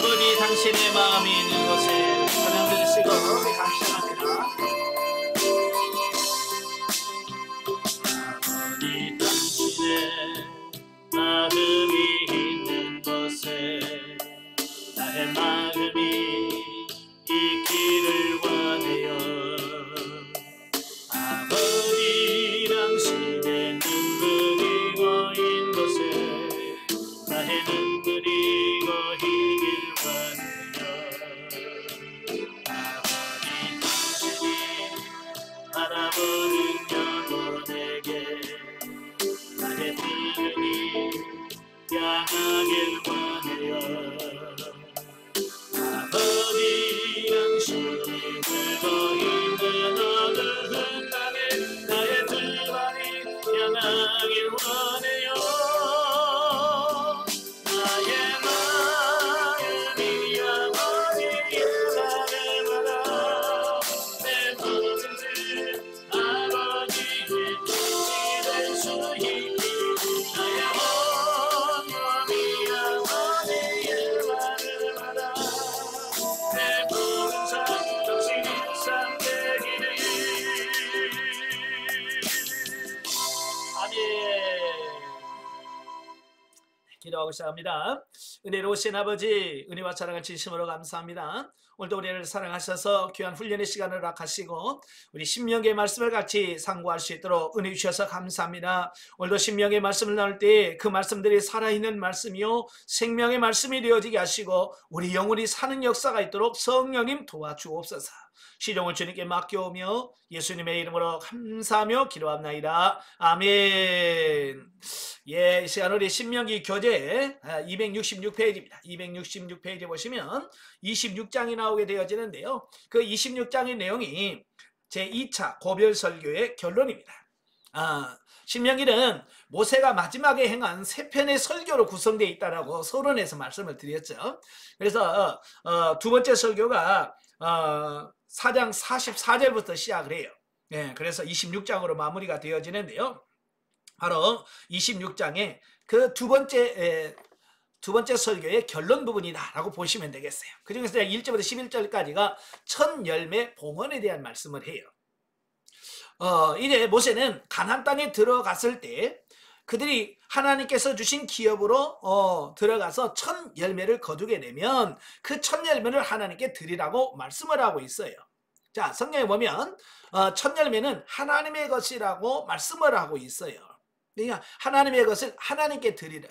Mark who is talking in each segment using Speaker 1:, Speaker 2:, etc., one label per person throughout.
Speaker 1: 아버지 당신의 마음이 있는 곳에 찬양 들으시고 우리 같이 시작합니다. 아버지 당신의 마음이 있는 곳에 나의 마음이 있기를 원해요. 아버지 당신의 눈물이 고인 곳에 나의 눈물이 고이길 원해요. 아버지 당신이 바라보는 영혼에게 나의 마음이 향하길 원해요. 아버지 당신이 울고 있는 어느 순간에 나의 두 발이 향하길 원해요. 나의 마음이 아버지의 나를 바라 내 모든 아버지의 뜻이 될 수 있게 나의 온몸이 아버지의 말을 받아 내 모든 삶 당신이 삶되기를. 아멘. 기도하고 시작합니다. 은혜로우신 아버지, 은혜와 사랑을 진심으로 감사합니다. 오늘도 우리를 사랑하셔서 귀한 훈련의 시간을 허락하시고 우리 신명기의 말씀을 같이 상고할 수 있도록 은혜 주셔서 감사합니다. 오늘도 신명기의 말씀을 나눌 때 그 말씀들이 살아있는 말씀이요 생명의 말씀이 되어지게 하시고 우리 영혼이 사는 역사가 있도록 성령님 도와주옵소서. 시종을 주님께 맡겨오며 예수님의 이름으로 감사하며 기도합나이다. 아멘. 예, 이 시간 우리 신명기 교재 266페이지입니다. 266페이지 보시면 26장이 나오게 되어지는데요. 그 26장의 내용이 제2차 고별설교의 결론입니다. 신명기는 모세가 마지막에 행한 세 편의 설교로 구성되어 있다라고 서론에서 말씀을 드렸죠. 그래서 두 번째 설교가 4장 44절부터 시작을 해요. 예, 그래서 26장으로 마무리가 되어지는데요. 바로 26장의 그 두 번째 설교의 결론 부분이다라고 보시면 되겠어요. 그 중에서 1절부터 11절까지가 첫 열매 봉헌에 대한 말씀을 해요. 이제 모세는 가나안 땅에 들어갔을 때 그들이 하나님께서 주신 기업으로 들어가서 첫 열매를 거두게 되면 그 첫 열매를 하나님께 드리라고 말씀을 하고 있어요. 자, 성경에 보면 첫 열매는 하나님의 것이라고 말씀을 하고 있어요. 그러니까 하나님의 것을 하나님께 드리라.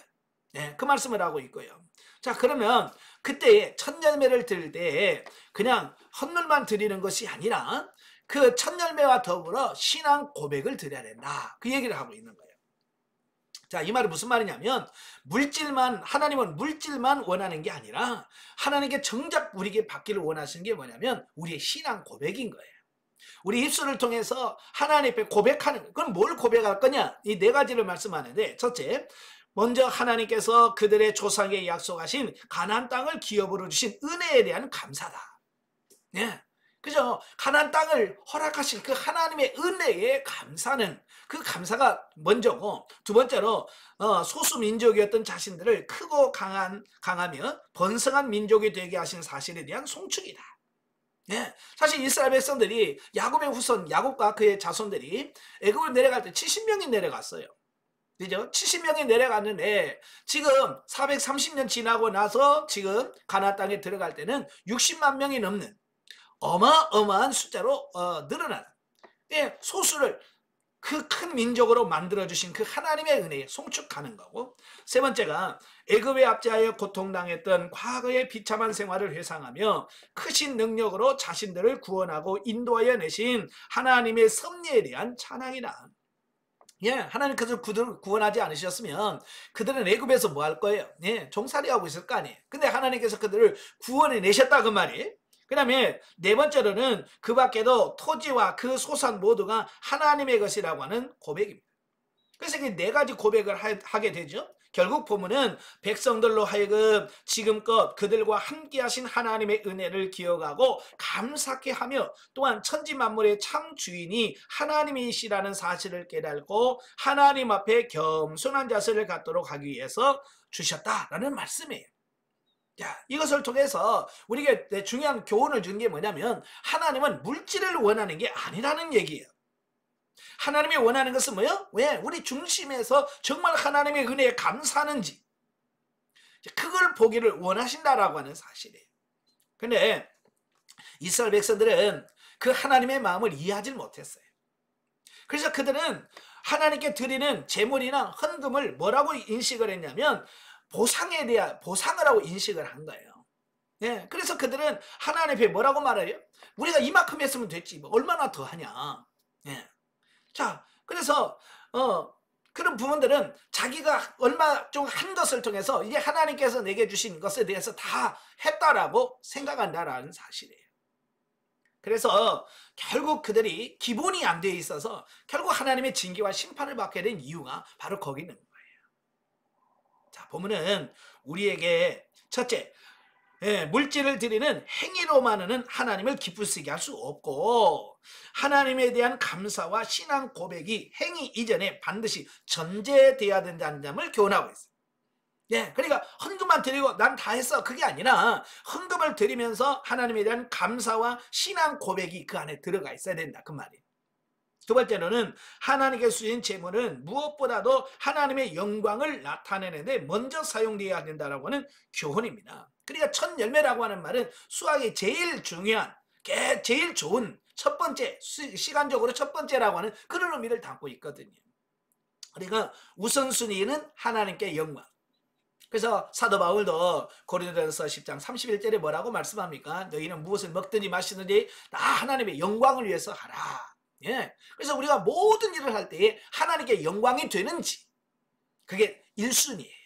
Speaker 1: 네, 그 말씀을 하고 있고요. 자, 그러면 그때 첫 열매를 드릴 때 그냥 헌물만 드리는 것이 아니라 그 첫 열매와 더불어 신앙 고백을 드려야 된다. 그 얘기를 하고 있는 거예요. 자, 이 말은 무슨 말이냐면 하나님은 물질만 원하는 게 아니라 하나님께 정작 우리에게 받기를 원하시는 게 뭐냐면 우리의 신앙 고백인 거예요. 우리 입술을 통해서 하나님 앞에 고백하는 거예요. 그럼 뭘 고백할 거냐? 이 네 가지를 말씀하는데, 첫째, 먼저 하나님께서 그들의 조상에게 약속하신 가나안 땅을 기업으로 주신 은혜에 대한 감사다. 네. 그죠? 가나안 땅을 허락하신 그 하나님의 은혜에 감사는 그 감사가 먼저고, 두 번째로 소수 민족이었던 자신들을 크고 강하며 번성한 민족이 되게 하신 사실에 대한 송축이다. 네. 사실 이스라엘 백성들이 야곱의 후손 야곱과 그의 자손들이 애굽을 내려갈 때 70명이 내려갔어요. 그죠? 70명이 내려갔는데 지금 430년 지나고 나서 지금 가나안 땅에 들어갈 때는 60만 명이 넘는 어마어마한 숫자로 늘어나는, 예, 소수를 그 큰 민족으로 만들어주신 그 하나님의 은혜에 송축하는 거고, 세 번째가 애굽에 압제하여 고통당했던 과거의 비참한 생활을 회상하며 크신 능력으로 자신들을 구원하고 인도하여 내신 하나님의 섭리에 대한 찬양이다. 예, 하나님 그들을 구원하지 않으셨으면 그들은 애굽에서 뭐 할 거예요? 예, 종살이 하고 있을 거 아니에요. 근데 하나님께서 그들을 구원해 내셨다 그 말이에요. 그 다음에 네 번째로는 그 밖에도 토지와 그 소산 모두가 하나님의 것이라고 하는 고백입니다. 그래서 이게 네 가지 고백을 하게 되죠. 결국 보면은 백성들로 하여금 지금껏 그들과 함께 하신 하나님의 은혜를 기억하고 감사케 하며 또한 천지 만물의 참 주인이 하나님이시라는 사실을 깨닫고 하나님 앞에 겸손한 자세를 갖도록 하기 위해서 주셨다라는 말씀이에요. 자, 이것을 통해서 우리에게 중요한 교훈을 준 게 뭐냐면 하나님은 물질을 원하는 게 아니라는 얘기예요. 하나님이 원하는 것은 뭐예요? 왜? 우리 중심에서 정말 하나님의 은혜에 감사하는지 그걸 보기를 원하신다라고 하는 사실이에요. 근데 이스라엘 백성들은 그 하나님의 마음을 이해하지 못했어요. 그래서 그들은 하나님께 드리는 제물이나 헌금을 뭐라고 인식을 했냐면 보상에 대한 보상을 하고 인식을 한 거예요. 예, 그래서 그들은 하나님 앞에 뭐라고 말해요? 우리가 이만큼 했으면 됐지 뭐 얼마나 더 하냐. 예. 자, 그래서 그런 부분들은 자기가 얼마 좀 한 것을 통해서 이게 하나님께서 내게 주신 것에 대해서 다 했다라고 생각한다라는 사실이에요. 그래서 결국 그들이 기본이 안 돼 있어서 결국 하나님의 징계와 심판을 받게 된 이유가 바로 거기 있는 거예요. 자, 보면은 우리에게 첫째, 물질을 드리는 행위로만은 하나님을 기쁘시게 할 수 없고 하나님에 대한 감사와 신앙 고백이 행위 이전에 반드시 전제돼야 된다는 점을 교훈하고 있어요. 예, 그러니까 헌금만 드리고 난 다 했어 그게 아니라 헌금을 드리면서 하나님에 대한 감사와 신앙 고백이 그 안에 들어가 있어야 된다 그 말이에요. 두 번째로는 하나님께 주신 제물은 무엇보다도 하나님의 영광을 나타내는데 먼저 사용되어야 된다라고 하는 교훈입니다. 그러니까 첫 열매라고 하는 말은 수학의 제일 중요한 제일 좋은 첫 번째 시간적으로 첫 번째라고 하는 그런 의미를 담고 있거든요. 그러니까 우선순위는 하나님께 영광. 그래서 사도 바울도 고린도전서 10장 31절에 뭐라고 말씀합니까? 너희는 무엇을 먹든지 마시든지 다 하나님의 영광을 위해서 하라. 예. 그래서 우리가 모든 일을 할 때에 하나님께 영광이 되는지 그게 1순위예요.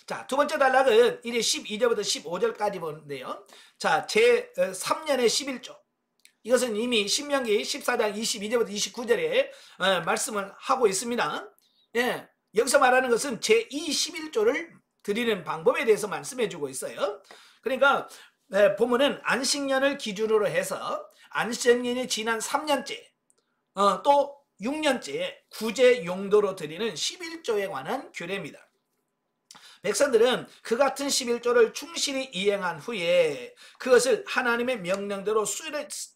Speaker 1: 자, 두 번째 단락은 이제 12절부터 15절까지 보는데요. 자, 제 3년의 11조. 이것은 이미 신명기 14장 22절부터 29절에 말씀을 하고 있습니다. 예. 여기서 말하는 것은 제2 11조를 드리는 방법에 대해서 말씀해 주고 있어요. 그러니까 보면은 안식년을 기준으로 해서 안식년이 지난 3년째 또 6년째에 구제 용도로 드리는 11조에 관한 규례입니다. 백성들은 그 같은 11조를 충실히 이행한 후에 그것을 하나님의 명령대로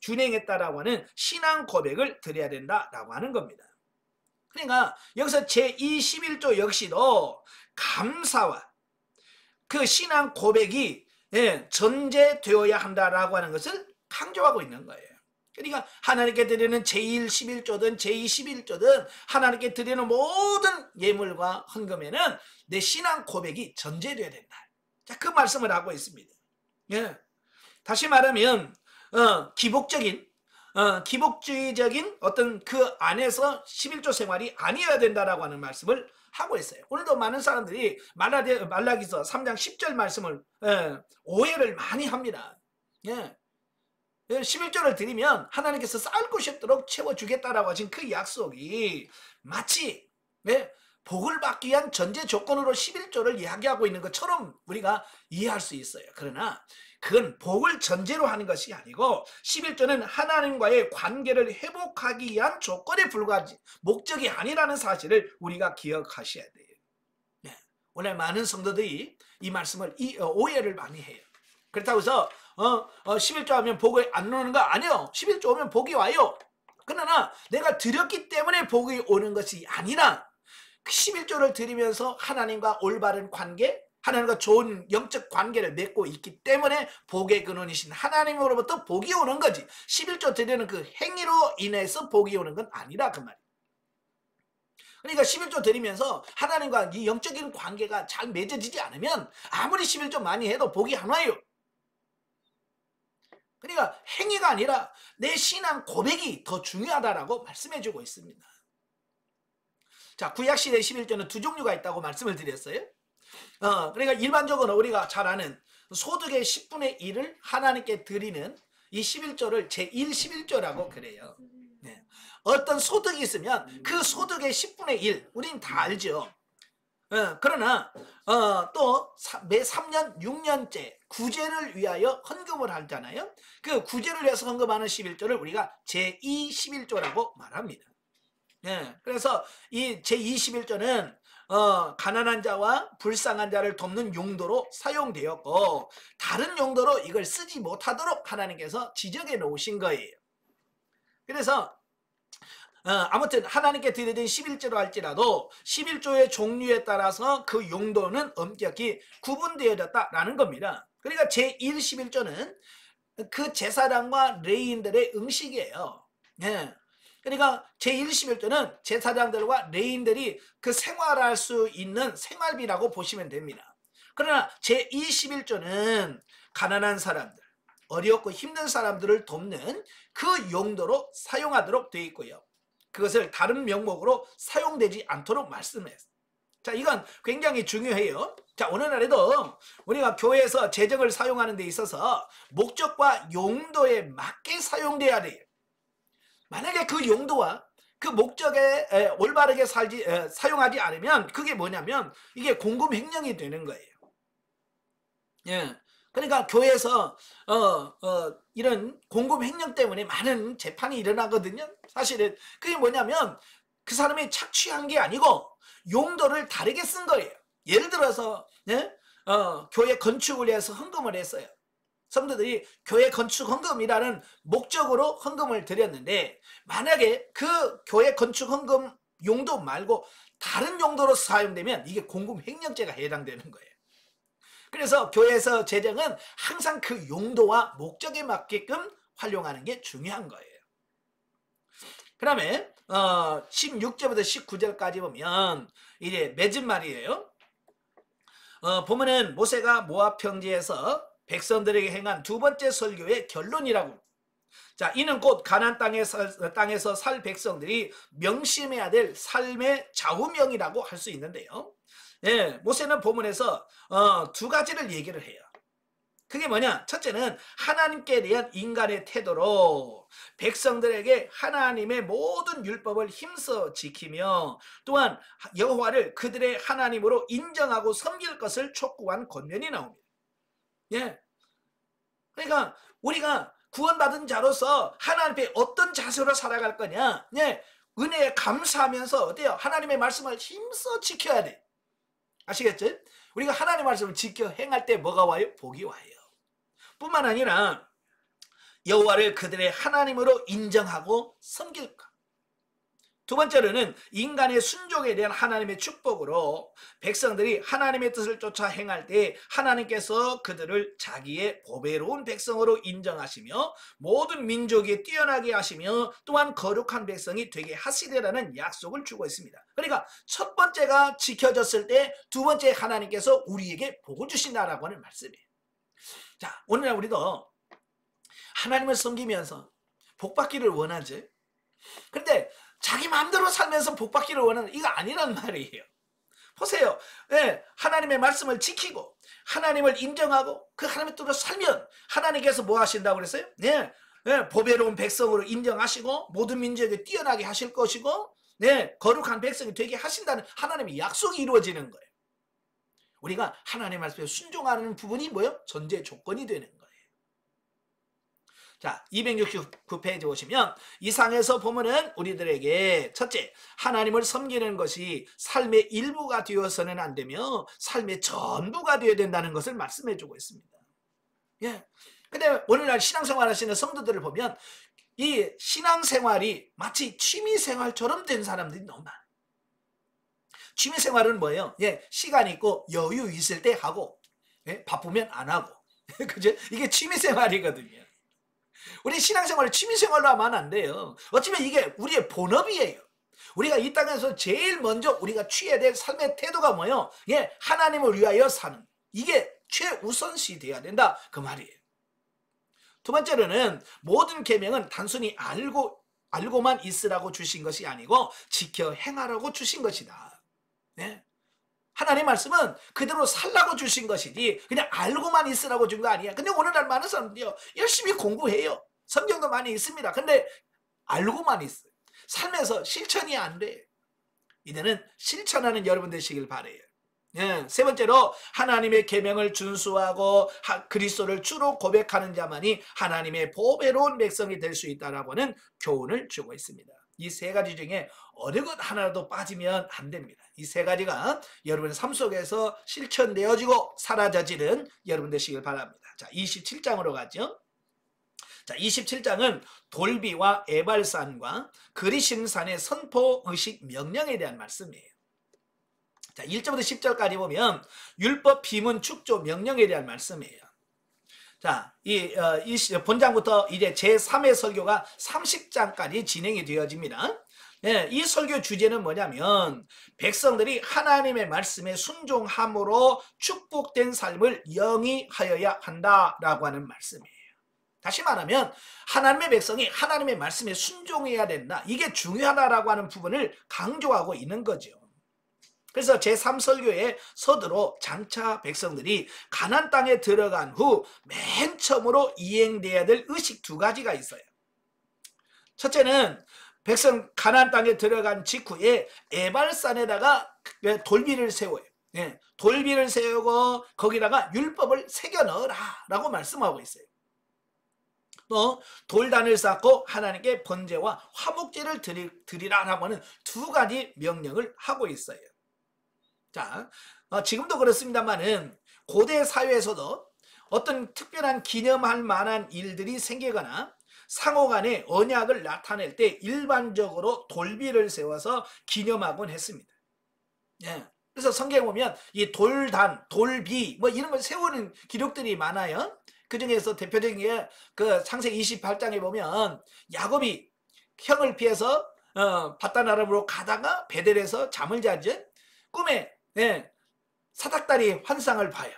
Speaker 1: 준행했다라고 하는 신앙 고백을 드려야 된다라고 하는 겁니다. 그러니까 여기서 제2 11조 역시도 감사와 그 신앙 고백이 전제되어야 한다라고 하는 것을 강조하고 있는 거예요. 그러니까 하나님께 드리는 제1 11조든 제2 11조든 하나님께 드리는 모든 예물과 헌금에는 내 신앙 고백이 전제되어야 된다. 자, 그 말씀을 하고 있습니다. 예. 다시 말하면 기복주의적인 어떤 그 안에서 11조 생활이 아니어야 된다라고 하는 말씀을 하고 있어요. 오늘도 많은 사람들이 말라기서 3장 10절 말씀을 오해를 많이 합니다. 예. 11조를 드리면 하나님께서 쌓을 곳이 없도록 채워주겠다라고 하신 그 약속이 마치 복을 받기 위한 전제 조건으로 11조를 이야기하고 있는 것처럼 우리가 이해할 수 있어요. 그러나 그건 복을 전제로 하는 것이 아니고 11조는 하나님과의 관계를 회복하기 위한 조건에 불과하지 목적이 아니라는 사실을 우리가 기억하셔야 돼요. 네. 오늘 많은 성도들이 이 말씀을 오해를 많이 해요. 그렇다고 해서 11조 하면 복이 안 오는 거 아니에요. 11조 오면 복이 와요. 그러나 내가 드렸기 때문에 복이 오는 것이 아니라 11조를 드리면서 하나님과 올바른 관계, 하나님과 좋은 영적 관계를 맺고 있기 때문에 복의 근원이신 하나님으로부터 복이 오는 거지 11조 드리는 그 행위로 인해서 복이 오는 건 아니라 그 말이에요. 그러니까 11조 드리면서 하나님과 이 영적인 관계가 잘 맺어지지 않으면 아무리 11조 많이 해도 복이 안 와요. 그러니까 행위가 아니라 내 신앙 고백이 더 중요하다라고 말씀해주고 있습니다. 자, 구약시대 11조는 두 종류가 있다고 말씀을 드렸어요. 그러니까 일반적으로 우리가 잘 아는 소득의 10분의 1을 하나님께 드리는 이 11조를 제1 11조라고 그래요. 네. 어떤 소득이 있으면 그 소득의 10분의 1 우리는 다 알죠. 그러나 또 매 3년 6년째 구제를 위하여 헌금을 하잖아요. 그 구제를 위해서 헌금하는 11조를 우리가 제2 11조라고 말합니다. 그래서 이 제2 11조는 가난한 자와 불쌍한 자를 돕는 용도로 사용되었고 다른 용도로 이걸 쓰지 못하도록 하나님께서 지정해 놓으신 거예요. 그래서 아무튼 하나님께 드려진 11조로 할지라도 11조의 종류에 따라서 그 용도는 엄격히 구분되어졌다라는 겁니다. 그러니까 제1 11조는 그 제사장과 레위인들의 응식이에요. 예. 그러니까 제1 11조는 제사장들과 레위인들이 그 생활할 수 있는 생활비라고 보시면 됩니다. 그러나 제2 11조는 가난한 사람들, 어렵고 힘든 사람들을 돕는 그 용도로 사용하도록 되어 있고요. 그것을 다른 명목으로 사용되지 않도록 말씀했어요. 자, 이건 굉장히 중요해요. 자, 오늘날에도 우리가 교회에서 재정을 사용하는 데 있어서 목적과 용도에 맞게 사용돼야 돼요. 만약에 그 용도와 그 목적에 올바르게 사용하지 않으면 그게 뭐냐면 이게 공금 횡령이 되는 거예요. 예. 그러니까 교회에서 이런 공금 횡령 때문에 많은 재판이 일어나거든요. 사실은 그게 뭐냐면 그 사람이 착취한 게 아니고 용도를 다르게 쓴 거예요. 예를 들어서 교회 건축을 위해서 헌금을 했어요. 성도들이 교회 건축 헌금이라는 목적으로 헌금을 드렸는데 만약에 그 교회 건축 헌금 용도 말고 다른 용도로 사용되면 이게 공금 횡령죄가 해당되는 거예요. 그래서 교회에서 재정은 항상 그 용도와 목적에 맞게끔 활용하는 게 중요한 거예요. 그 다음에 16절부터 19절까지 보면 이제 맺은 말이에요. 보면은 모세가 모압 평지에서 백성들에게 행한 두 번째 설교의 결론이라고. 자, 이는 곧 가나안 땅에서 살 백성들이 명심해야 될 삶의 좌우명이라고 할 수 있는데요. 예, 모세는 본문에서 두 가지를 얘기를 해요. 그게 뭐냐? 첫째는 하나님께 대한 인간의 태도로 백성들에게 하나님의 모든 율법을 힘써 지키며 또한 여호와를 그들의 하나님으로 인정하고 섬길 것을 촉구한 권면이 나옵니다. 예. 그러니까 우리가 구원받은 자로서 하나님 앞에 어떤 자세로 살아갈 거냐? 예. 은혜에 감사하면서 어때요? 하나님의 말씀을 힘써 지켜야 돼. 아시겠죠? 우리가 하나님의 말씀을 지켜 행할 때 뭐가 와요? 복이 와요. 뿐만 아니라 여호와를 그들의 하나님으로 인정하고 섬길까. 두 번째로는 인간의 순종에 대한 하나님의 축복으로 백성들이 하나님의 뜻을 쫓아 행할 때 하나님께서 그들을 자기의 보배로운 백성으로 인정하시며 모든 민족이 뛰어나게 하시며 또한 거룩한 백성이 되게 하시리라는 약속을 주고 있습니다. 그러니까 첫 번째가 지켜졌을 때 두 번째 하나님께서 우리에게 복을 주신다라고 하는 말씀이에요. 자, 오늘날 우리도 하나님을 섬기면서 복받기를 원하지. 그런데 자기 마음대로 살면서 복받기를 원하는 이거 아니란 말이에요. 보세요. 네, 하나님의 말씀을 지키고 하나님을 인정하고 그 하나님의 뜻으로 살면 하나님께서 뭐 하신다고 그랬어요? 네, 네, 보배로운 백성으로 인정하시고 모든 민족에게 뛰어나게 하실 것이고 네, 거룩한 백성이 되게 하신다는 하나님의 약속이 이루어지는 거예요. 우리가 하나님의 말씀에 순종하는 부분이 뭐예요? 전제 조건이 되는 거예요. 자, 269페이지 보시면 이상에서 보면은 우리들에게 첫째, 하나님을 섬기는 것이 삶의 일부가 되어서는 안 되며 삶의 전부가 되어야 된다는 것을 말씀해 주고 있습니다. 예. 근데 오늘날 신앙생활 하시는 성도들을 보면 이 신앙생활이 마치 취미생활처럼 된 사람들이 너무 많아요. 취미생활은 뭐예요? 예, 시간 있고 여유 있을 때 하고 예, 바쁘면 안 하고 그죠? 이게 취미생활이거든요. 우리 신앙생활을 취미생활로 하면 안 돼요. 어쩌면 이게 우리의 본업이에요. 우리가 이 땅에서 제일 먼저 우리가 취해야 될 삶의 태도가 뭐예요? 예, 하나님을 위하여 사는. 이게 최우선시 돼야 된다 그 말이에요. 두 번째로는 모든 계명은 단순히 알고만 있으라고 주신 것이 아니고 지켜 행하라고 주신 것이다. 네? 하나님의 말씀은 그대로 살라고 주신 것이지 그냥 알고만 있으라고 준 거 아니야. 근데 오늘날 많은 사람들이요 열심히 공부해요. 성경도 많이 있습니다. 근데 알고만 있어요. 삶에서 실천이 안 돼. 이제는 실천하는 여러분 되시길 바래요. 예, 세 번째로 하나님의 계명을 준수하고 그리스도를 주로 고백하는 자만이 하나님의 보배로운 백성이 될 수 있다라고는 교훈을 주고 있습니다. 이 세 가지 중에 어느 것 하나라도 빠지면 안 됩니다. 이 세 가지가 여러분의 삶 속에서 실천되어지고 사라져지는 여러분 되시길 바랍니다. 자, 27장으로 가죠. 자, 27장은 돌비와 에발산과 그리심산의 선포의식 명령에 대한 말씀이에요. 자, 1절부터 10절까지 보면 율법 비문 축조 명령에 대한 말씀이에요. 자, 이 본장부터 이제 제3의 설교가 30장까지 진행이 되어집니다. 예, 이 설교 주제는 뭐냐면 백성들이 하나님의 말씀에 순종함으로 축복된 삶을 영위하여야 한다라고 하는 말씀이에요. 다시 말하면 하나님의 백성이 하나님의 말씀에 순종해야 된다. 이게 중요하다라고 하는 부분을 강조하고 있는 거죠. 그래서 제3설교의 서두로 장차 백성들이 가나안 땅에 들어간 후 맨 처음으로 이행돼야 될 의식 두 가지가 있어요. 첫째는 백성 가나안 땅에 들어간 직후에 에발산에다가 돌비를 세워요. 예, 돌비를 세우고 거기다가 율법을 새겨 넣어라 라고 말씀하고 있어요. 또 돌단을 쌓고 하나님께 번제와 화목제를 드리라라고 하는 두 가지 명령을 하고 있어요. 자, 지금도 그렇습니다만은 고대 사회에서도 어떤 특별한 기념할 만한 일들이 생기거나 상호간의 언약을 나타낼 때 일반적으로 돌비를 세워서 기념하곤 했습니다. 예. 그래서 성경에 보면 이 돌단, 돌비 뭐 이런 걸 세우는 기록들이 많아요. 그 중에서 대표적인 게 그 창세기 28장에 보면 야곱이 형을 피해서 바단 아람으로 가다가 베델에서 잠을 자죠. 꿈에 사닥다리 환상을 봐요.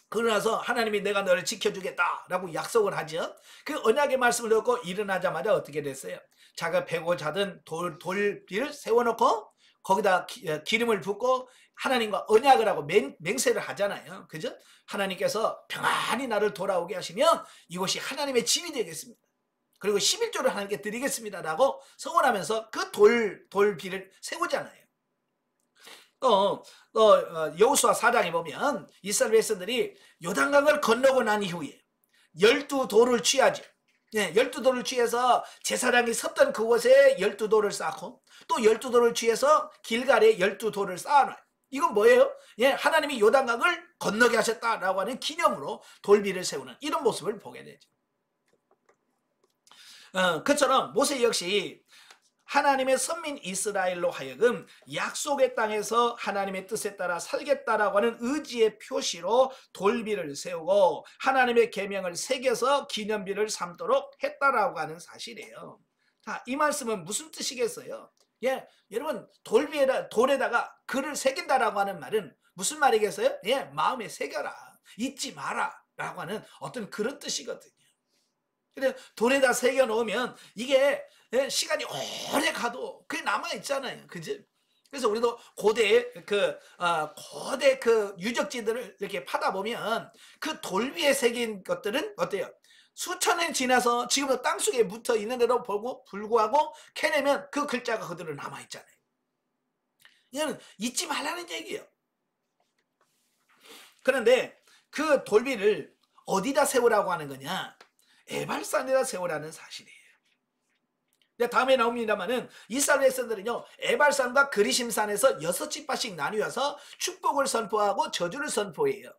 Speaker 1: 그러나서 하나님이 내가 너를 지켜주겠다라고 약속을 하죠. 그 언약의 말씀을 듣고 일어나자마자 어떻게 됐어요? 자가 베고 자던 돌비를 세워놓고 거기다 기름을 붓고 하나님과 언약을 하고 맹세를 하잖아요. 그죠? 하나님께서 평안히 나를 돌아오게 하시면 이곳이 하나님의 집이 되겠습니다. 그리고 11조를 하나님께 드리겠습니다라고 서원하면서 그 돌비를 세우잖아요. 또 여호수아 4장에 보면 이스라엘 백성들이 요단강을 건너고 난 이후에 12돌을 취하죠. 12돌을 취해서 제사장이 섰던 그곳에 12돌을 쌓고 또 12돌을 취해서 길갈에 12돌을 쌓아놔요. 이건 뭐예요? 하나님이 요단강을 건너게 하셨다라고 하는 기념으로 돌비를 세우는 이런 모습을 보게 되죠. 그처럼 모세 역시 하나님의 선민 이스라엘로 하여금 약속의 땅에서 하나님의 뜻에 따라 살겠다라고 하는 의지의 표시로 돌비를 세우고 하나님의 계명을 새겨서 기념비를 삼도록 했다라고 하는 사실이에요. 자, 이 말씀은 무슨 뜻이겠어요? 여러분 돌에다가 글을 새긴다라고 하는 말은 무슨 말이겠어요? 마음에 새겨라, 잊지 마라 라고 하는 어떤 그런 뜻이거든요. 근데 돌에다 새겨 놓으면 이게 시간이 오래 가도 그게 남아 있잖아요. 그지? 그래서 우리도 고대 고대 유적지들을 이렇게 파다 보면 그 돌 위에 새긴 것들은 어때요? 수천 년 지나서 지금도 땅속에 묻어 있는데도 불구하고 캐내면 그 글자가 그대로 남아 있잖아요. 이거는 잊지 말라는 얘기예요. 그런데 그 돌비를 어디다 세우라고 하는 거냐? 에발산에다 세우라는 사실이에요. 다음에 나옵니다만은 이스라엘 백성들은요 에발산과 그리심산에서 6지파씩 나뉘어서 축복을 선포하고 저주를 선포해요.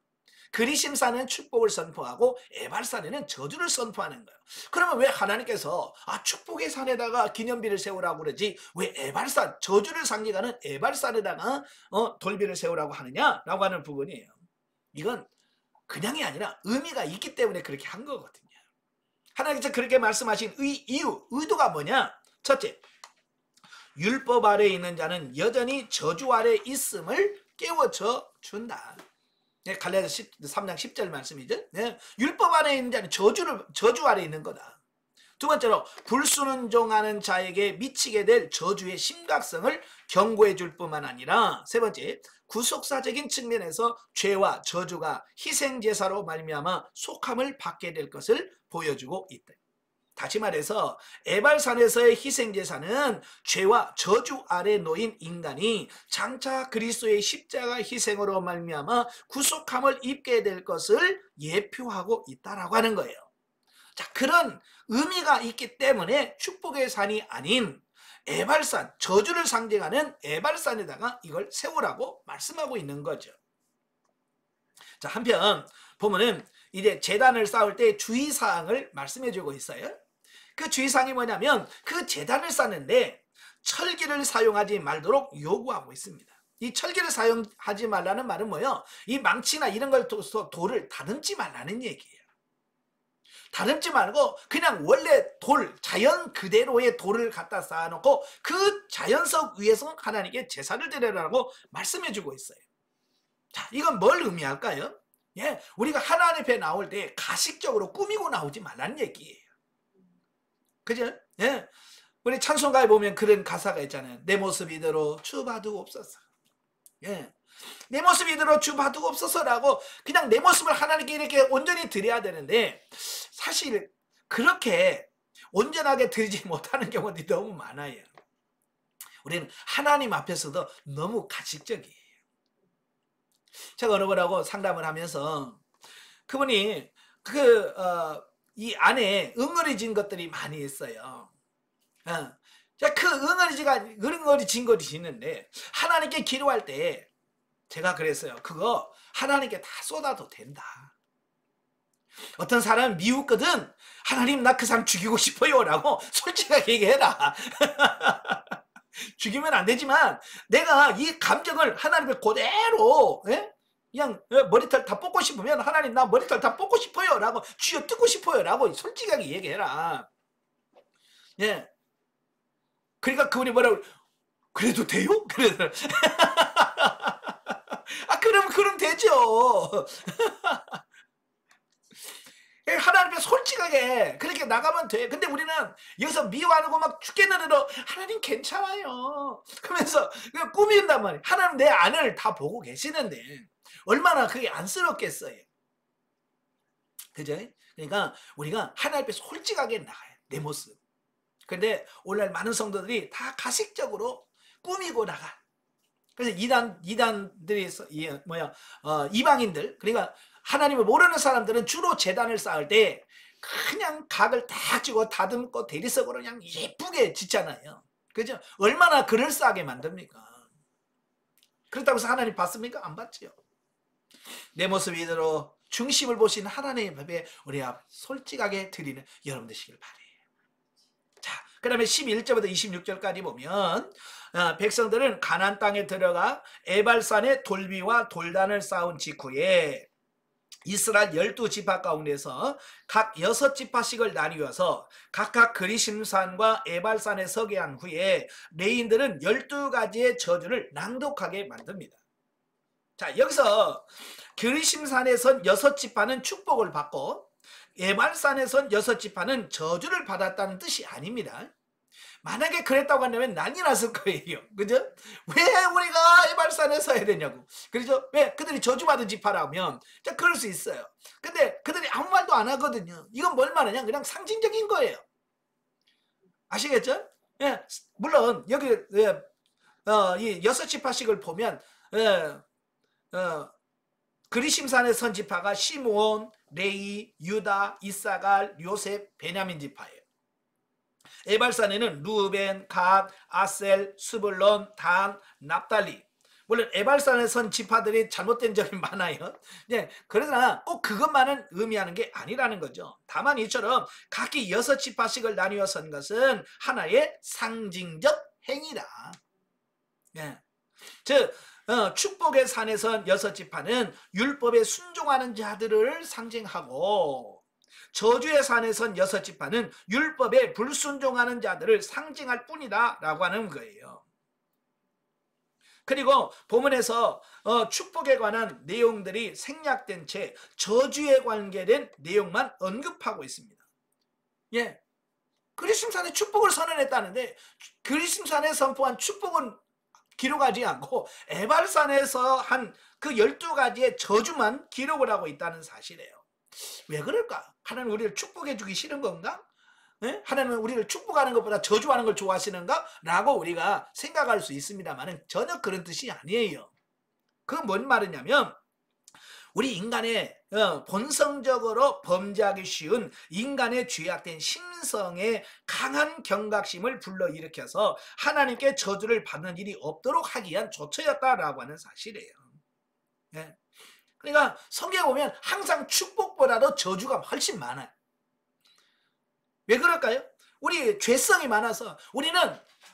Speaker 1: 그리심산은 축복을 선포하고 에발산에는 저주를 선포하는 거예요. 그러면 왜 하나님께서 축복의 산에다가 기념비를 세우라고 그러지 왜 에발산, 저주를 상징하는 에발산에다가 돌비를 세우라고 하느냐라고 하는 부분이에요. 이건 그냥이 아니라 의미가 있기 때문에 그렇게 한 거거든요. 하나님께서 그렇게 말씀하신 의도가 뭐냐? 첫째, 율법 아래에 있는 자는 여전히 저주 아래에 있음을 깨워줘 준다. 갈라디아서 3장 10절 말씀이죠. 율법 아래에 있는 자는 저주 아래에 있는 거다. 두 번째로 불순종하는 자에게 미치게 될 저주의 심각성을 경고해 줄 뿐만 아니라 세 번째, 구속사적인 측면에서 죄와 저주가 희생제사로 말미암아 속함을 받게 될 것을 보여주고 있다. 다시 말해서 에발산에서의 희생제사는 죄와 저주 아래 놓인 인간이 장차 그리스도의 십자가 희생으로 말미암아 구속함을 입게 될 것을 예표하고 있다라고 하는 거예요. 자, 그런 의미가 있기 때문에 축복의 산이 아닌 에발산, 저주를 상징하는 에발산에다가 이걸 세우라고 말씀하고 있는 거죠. 자, 한편 보면은 이제 제단을 쌓을 때 주의사항을 말씀해 주고 있어요. 그 주의사항이 뭐냐면 그 제단을 쌓는데 철기를 사용하지 말도록 요구하고 있습니다. 이 철기를 사용하지 말라는 말은 뭐예요? 이 망치나 이런 걸 돌을 다듬지 말라는 얘기예요. 다듬지 말고 그냥 원래 자연 그대로의 돌을 갖다 쌓아놓고 그 자연석 위에서 하나님께 제사를 드리라고 말씀해 주고 있어요. 자, 이건 뭘 의미할까요? 예, 우리가 하나님 앞에 나올 때 가식적으로 꾸미고 나오지 말라는 얘기예요. 그죠? 예. 우리 찬송가에 보면 그런 가사가 있잖아요. 내 모습 이대로 주 봐두옵소서. 예. 내 모습 이대로 주 봐두옵소서라고 그냥 내 모습을 하나님께 이렇게 온전히 드려야 되는데 사실 그렇게 온전하게 드리지 못하는 경우들이 너무 많아요. 우리는 하나님 앞에서도 너무 가식적이에요. 제가 어느 분하고 상담을 하면서 그분이 이 안에 응어리진 것들이 많이 있어요. 그 응어리진 것이 있는데 하나님께 기도할 때 제가 그랬어요. 그거 하나님께 다 쏟아도 된다. 어떤 사람은 미웠거든. 하나님 나 그 사람 죽이고 싶어요 라고 솔직하게 얘기해라. 죽이면 안 되지만 내가 이 감정을 하나님을 그대로 그냥 머리털 다 뽑고 싶으면 하나님 나 머리털 다 뽑고 싶어요 라고 쥐어 뜯고 싶어요 라고 솔직하게 얘기해라. 예. 그러니까 그분이 뭐라고 그래도 돼요? 그래서 그럼 되죠. 하나님 앞에 솔직하게 그렇게 나가면 돼. 근데 우리는 여기서 미워하고 막 죽겠는데도 하나님 괜찮아요. 그러면서 꾸민단 말이에요. 하나님 내 안을 다 보고 계시는데 얼마나 그게 안쓰럽겠어요. 그죠? 그러니까 우리가 하나님 앞에 솔직하게 나가요. 내 모습. 근데 오늘날 많은 성도들이 다 가식적으로 꾸미고 나가. 그래서 이단들이 이방인들 그러니까 하나님을 모르는 사람들은 주로 제단을 쌓을 때 그냥 각을 딱 쥐고 다듬고 대리석으로 그냥 예쁘게 짓잖아요. 그죠? 얼마나 그럴싸하게 만듭니까? 그렇다고 해서 하나님 받습니까? 안 받지요. 내 모습 이대로 중심을 보시는 하나님 앞에 우리 앞 솔직하게 드리는 여러분 되시길 바래요. 자, 그 다음에 11절부터 26절까지 보면 백성들은 가나안 땅에 들어가 에발산에 돌비와 돌단을 쌓은 직후에 이스라엘 12지파 가운데서 각 6지파씩을 나뉘어서 각각 그리심산과 에발산에 서게 한 후에 레인들은 12가지의 저주를 낭독하게 만듭니다. 자, 여기서 그리심산에 선 6지파는 축복을 받고 에발산에 선 6지파는 저주를 받았다는 뜻이 아닙니다. 만약에 그랬다고 한다면 난리 났을 거예요. 그죠? 왜 우리가 에발산에서 해야 되냐고. 그렇죠? 왜? 그들이 저주받은 지파라면 자, 그럴 수 있어요. 근데 그들이 아무 말도 안 하거든요. 이건 뭘 말하냐? 그냥 상징적인 거예요. 아시겠죠? 예, 물론 여기 이 6지파씩을 보면 그리심산의 선 지파가 시므온, 레위, 유다, 이사갈, 요셉, 베냐민 지파예요. 에발산에는 루벤, 갓, 아셀, 스불론, 단, 납달리. 물론 에발산에 선 지파들이 잘못된 점이 많아요. 네, 그러나 꼭 그것만은 의미하는 게 아니라는 거죠. 다만 이처럼 각기 6지파씩을 나뉘어 선 것은 하나의 상징적 행위다. 네. 즉 축복의 산에 선 6지파는 율법에 순종하는 자들을 상징하고 저주의 산에 선 6지파는 율법에 불순종하는 자들을 상징할 뿐이다 라고 하는 거예요. 그리고 본문에서 축복에 관한 내용들이 생략된 채 저주에 관계된 내용만 언급하고 있습니다. 예, 그리심산에 축복을 선언했다는데 그리심산에 선포한 축복은 기록하지 않고 에발산에서 한 그 12가지의 저주만 기록을 하고 있다는 사실이에요. 왜 그럴까? 하나님 우리를 축복해 주기 싫은 건가? 네? 하나님은 우리를 축복하는 것보다 저주하는 걸 좋아하시는가? 라고 우리가 생각할 수 있습니다만 전혀 그런 뜻이 아니에요. 그건 뭔 말이냐면 우리 인간의 본성적으로 범죄하기 쉬운 인간의 죄악된 심성의 강한 경각심을 불러일으켜서 하나님께 저주를 받는 일이 없도록 하기 위한 조처였다라고 하는 사실이에요. 예. 그러니까 성경에 보면 항상 축복보다도 저주가 훨씬 많아요. 왜 그럴까요? 우리 죄성이 많아서 우리는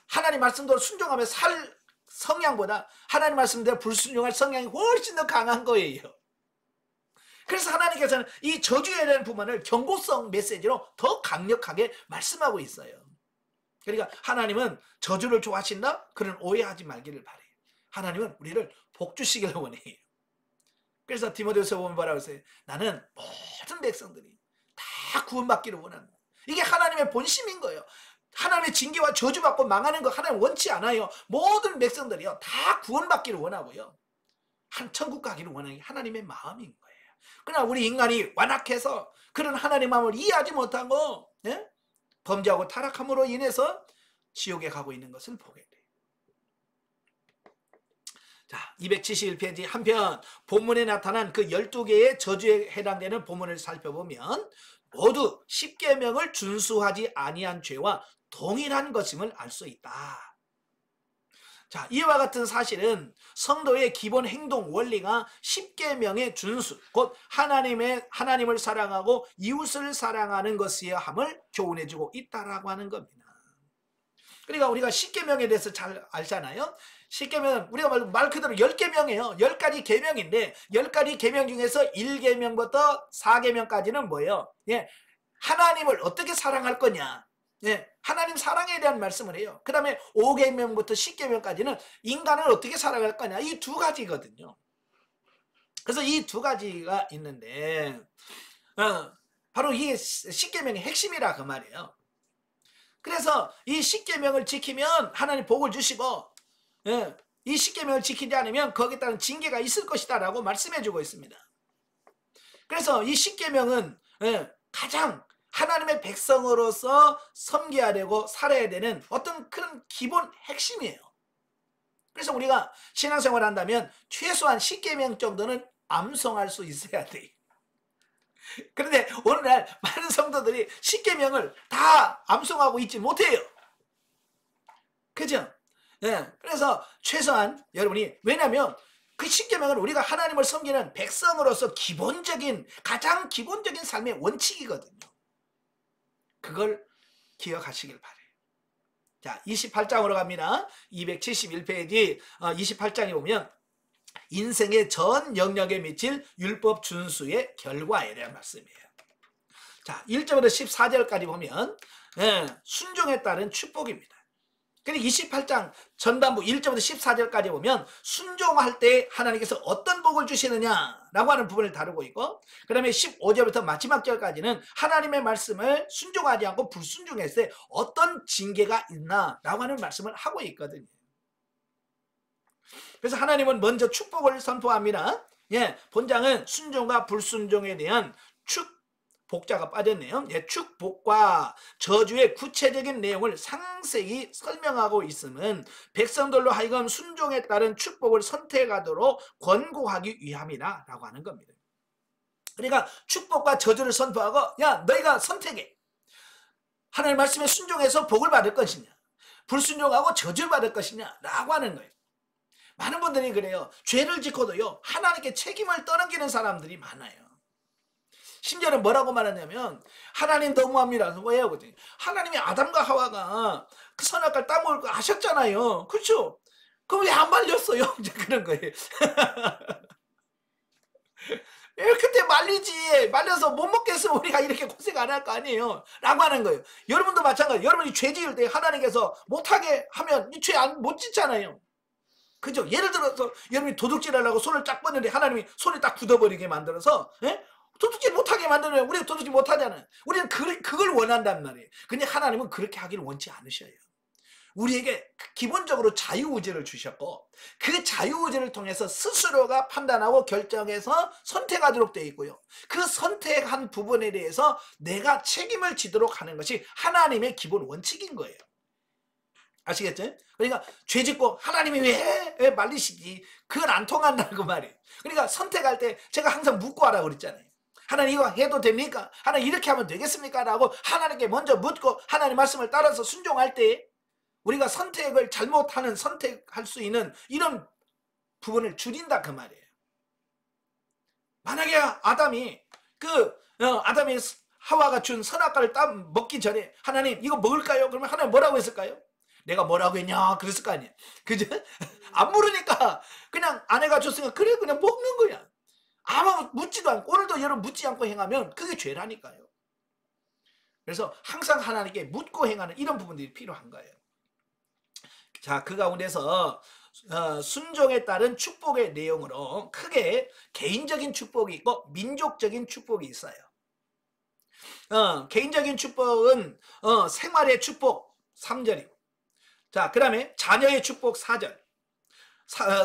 Speaker 1: 하나님 말씀대로 순종하며 살 성향보다 하나님 말씀대로 불순종할 성향이 훨씬 더 강한 거예요. 그래서 하나님께서는 이 저주에 대한 부분을 경고성 메시지로 더 강력하게 말씀하고 있어요. 그러니까 하나님은 저주를 좋아하신다? 그런 오해하지 말기를 바래요. 하나님은 우리를 복 주시기를 원해요. 그래서 디모데후서 보면 뭐라고 했어요? 나는 모든 백성들이 다 구원받기를 원한다. 이게 하나님의 본심인 거예요. 하나님의 징계와 저주받고 망하는 거 하나님 원치 않아요. 모든 백성들이요 다 구원받기를 원하고요. 한 천국 가기를 원하는 게 하나님의 마음인 거예요. 그러나 우리 인간이 완악해서 그런 하나님의 마음을 이해하지 못하고 범죄하고 타락함으로 인해서 지옥에 가고 있는 것을 보게 돼요. 자, 271페이지 한편 본문에 나타난 그 12개의 저주에 해당되는 본문을 살펴보면 모두 십계명을 준수하지 아니한 죄와 동일한 것임을 알 수 있다. 자, 이와 같은 사실은 성도의 기본 행동 원리가 십계명의 준수, 곧 하나님을 사랑하고 이웃을 사랑하는 것이어야 함을 교훈해주고 있다라고 하는 겁니다. 그러니까 우리가 십계명에 대해서 잘 알잖아요. 십계명은 우리가 말 그대로 10계명이에요. 10가지 계명인데 10가지 계명 중에서 1계명부터 4계명까지는 뭐예요? 예, 하나님을 어떻게 사랑할 거냐. 예, 하나님 사랑에 대한 말씀을 해요. 그 다음에 5계명부터 10계명까지는 인간을 어떻게 사랑할 거냐. 이 두 가지거든요. 그래서 이 두 가지가 있는데 바로 이 10계명의 핵심이라 그 말이에요. 그래서 이 10계명을 지키면 하나님 복을 주시고 이 10계명을 지키지 않으면 거기에 따른 징계가 있을 것이다 라고 말씀해 주고 있습니다. 그래서 이 10계명은 가장 하나님의 백성으로서 섬겨야 되고 살아야 되는 어떤 그런 기본 핵심이에요. 그래서 우리가 신앙생활을 한다면 최소한 10계명 정도는 암송할 수 있어야 돼요. 그런데 오늘날 많은 성도들이 10계명을 다 암송하고 있지 못해요. 그죠? 그래서 최소한 여러분이, 왜냐하면 그 10계명은 우리가 하나님을 섬기는 백성으로서 가장 기본적인 삶의 원칙이거든요. 그걸 기억하시길 바래요. 자, 28장으로 갑니다. 271페이지 28장에 보면 인생의 전 영역에 미칠 율법 준수의 결과에 대한 말씀이에요. 자, 1절부터 14절까지 보면 순종에 따른 축복입니다. 그리고 28장 전반부 1절부터 14절까지 보면 순종할 때 하나님께서 어떤 복을 주시느냐라고 하는 부분을 다루고 있고, 그 다음에 15절부터 마지막 절까지는 하나님의 말씀을 순종하지 않고 불순종했을 때 어떤 징계가 있나라고 하는 말씀을 하고 있거든요. 그래서 하나님은 먼저 축복을 선포합니다. 본장은 순종과 불순종에 대한 복자가 빠졌네요. 축복과 저주의 구체적인 내용을 상세히 설명하고 있음은 백성들로 하여금 순종에 따른 축복을 선택하도록 권고하기 위함이다 라고 하는 겁니다. 그러니까 축복과 저주를 선포하고, 야, 너희가 선택해. 하나님 말씀에 순종해서 복을 받을 것이냐, 불순종하고 저주를 받을 것이냐 라고 하는 거예요. 많은 분들이 그래요. 죄를 짓고도요 하나님께 책임을 떠넘기는 사람들이 많아요. 심지어는 뭐라고 말하냐면 하나님 너무합니다. 왜요? 그랬더니 하나님이 아담과 하와가 그 선악과를 따먹을 거 아셨잖아요. 그렇죠? 그럼 왜 안 말렸어요? 이제 그런 거예요. 왜 그때 말리지? 말려서 못 먹게 했으면 우리가 이렇게 고생 안 할 거 아니에요 라고 하는 거예요. 여러분도 마찬가지예요. 여러분이 죄 지을 때 하나님께서 못하게 하면 이 죄 못 짓잖아요. 그죠? 예를 들어서 여러분이 도둑질 하려고 손을 딱 뻗는데 하나님이 손을 딱 굳어버리게 만들어서 도둑질 못하게 만들면 우리가 도둑질 못하잖아요. 우리는 그걸 원한단 말이에요. 근데 하나님은 그렇게 하기를 원치 않으셔요. 우리에게 기본적으로 자유의지를 주셨고, 그 자유의지를 통해서 스스로가 판단하고 결정해서 선택하도록 되어 있고요. 그 선택한 부분에 대해서 내가 책임을 지도록 하는 것이 하나님의 기본 원칙인 거예요. 아시겠죠? 그러니까 죄 짓고 하나님이 왜 말리시지? 그건 안 통한다는 그 말이에요. 그러니까 선택할 때 제가 항상 묻고 하라고 그랬잖아요. 하나님 이거 해도 됩니까? 하나님 이렇게 하면 되겠습니까? 라고 하나님께 먼저 묻고 하나님 말씀을 따라서 순종할 때 우리가 선택을 잘못하는 선택할 수 있는 이런 부분을 줄인다 그 말이에요. 만약에 아담이 아담이 하와가 준 선악과를 먹기 전에 하나님 이거 먹을까요? 그러면 하나님 뭐라고 했을까요? 내가 뭐라고 했냐 그랬을 거 아니에요. 그죠? 안 물으니까 그냥 아내가 줬으니까 그래 그냥 먹는 거야. 아무 묻지도 않고 오늘도 여러분 묻지 않고 행하면 그게 죄라니까요. 그래서 항상 하나님께 묻고 행하는 이런 부분들이 필요한 거예요. 자, 그 가운데서 순종에 따른 축복의 내용으로 크게 개인적인 축복이 있고 민족적인 축복이 있어요. 개인적인 축복은 생활의 축복 3절이고 자, 그 다음에 자녀의 축복 4절,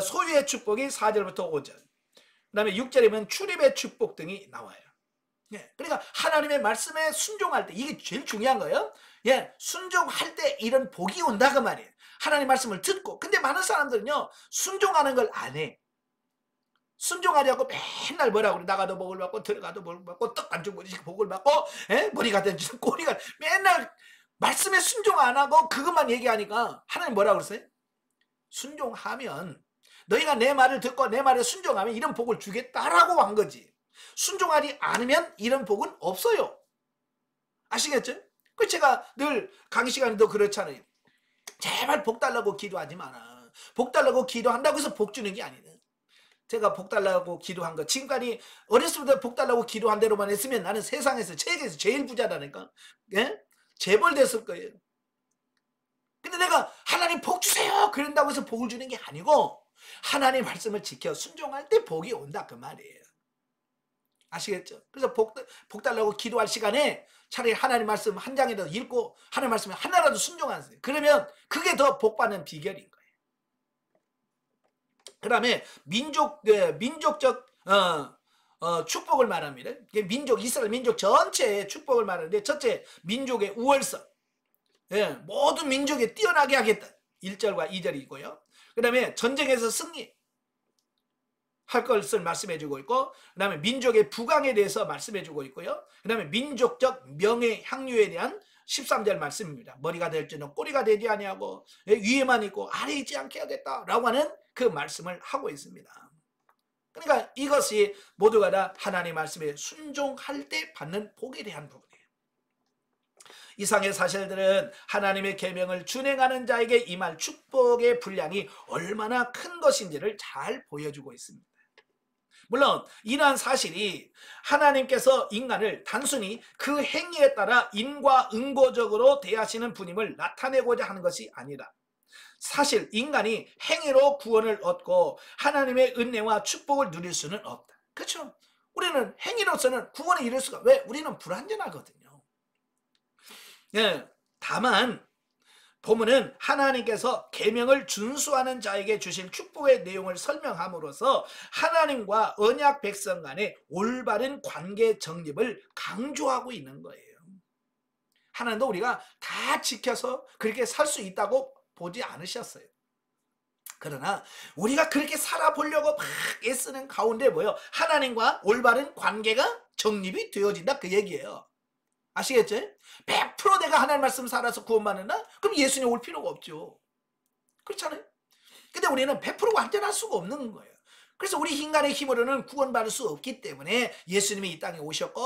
Speaker 1: 소유의 축복이 4절부터 5절, 그 다음에 6절이면 출입의 축복 등이 나와요. 예, 그러니까 하나님의 말씀에 순종할 때 이게 제일 중요한 거예요. 예, 순종할 때 이런 복이 온다 그 말이에요. 하나님 말씀을 듣고. 근데 많은 사람들은요 순종하는 걸 안 해. 순종하려고 맨날 뭐라고 그래. 나가도 복을 받고 들어가도 복을 받고 떡 안 주고 복을 받고 머리가 된지 꼬리가 맨날 말씀에 순종 안 하고 그것만 얘기하니까 하나님 뭐라고 그러세요? 순종하면 너희가 내 말을 듣고 내 말에 순종하면 이런 복을 주겠다라고 한 거지. 순종하지 않으면 이런 복은 없어요. 아시겠죠? 그 제가 늘 강의 시간에도 그렇잖아요. 제발 복 달라고 기도하지 마라. 복 달라고 기도한다고 해서 복 주는 게 아니네. 제가 복 달라고 기도한 거 지금까지 어렸을 때 복 달라고 기도한 대로만 했으면 나는 세상에서 세계에서 제일 부자라니까. 예? 재벌 됐을 거예요. 근데 내가 하나님 복 주세요 그런다고 해서 복을 주는 게 아니고 하나님 말씀을 지켜 순종할 때 복이 온다 그 말이에요. 아시겠죠? 그래서 복 달라고 기도할 시간에 차라리 하나님 말씀 한 장이라도 읽고 하나님 말씀에 하나라도 순종하세요. 그러면 그게 더 복 받는 비결인 거예요. 그 다음에 민족적 축복을 말합니다. 이스라엘 민족 전체의 축복을 말하는데 첫째 민족의 우월성, 예, 모든 민족에 뛰어나게 하겠다 1절과 2절이고요. 그 다음에 전쟁에서 승리 할 것을 말씀해주고 있고 그 다음에 민족의 부강에 대해서 말씀해주고 있고요. 그 다음에 민족적 명예 향유에 대한 13절 말씀입니다. 머리가 될지는 꼬리가 되지 아니하고 위에만 있고 아래 있지 않게 하겠다라고 하는 그 말씀을 하고 있습니다. 그러니까 이것이 모두가 다 하나님의 말씀에 순종할 때 받는 복에 대한 부분이에요. 이상의 사실들은 하나님의 계명을 준행하는 자에게 임할 축복의 분량이 얼마나 큰 것인지를 잘 보여주고 있습니다. 물론 이러한 사실이 하나님께서 인간을 단순히 그 행위에 따라 인과응보적으로 대하시는 분임을 나타내고자 하는 것이 아니라 사실 인간이 행위로 구원을 얻고 하나님의 은혜와 축복을 누릴 수는 없다. 그렇죠? 우리는 행위로서는 구원을 이룰 수가 왜? 우리는 불완전하거든요. 예, 다만 본문은 하나님께서 계명을 준수하는 자에게 주실 축복의 내용을 설명함으로써 하나님과 언약 백성 간의 올바른 관계 정립을 강조하고 있는 거예요. 하나님도 우리가 다 지켜서 그렇게 살 수 있다고 보지 않으셨어요. 그러나 우리가 그렇게 살아보려고 막 애쓰는 가운데 뭐예요? 하나님과 올바른 관계가 정립이 되어진다 그 얘기예요. 아시겠죠? 100% 내가 하나님 말씀 살아서 구원받는다? 그럼 예수님 올 필요가 없죠. 그렇잖아요? 근데 우리는 100% 완전할 수가 없는 거예요. 그래서 우리 인간의 힘으로는 구원받을 수 없기 때문에 예수님이 이 땅에 오셨고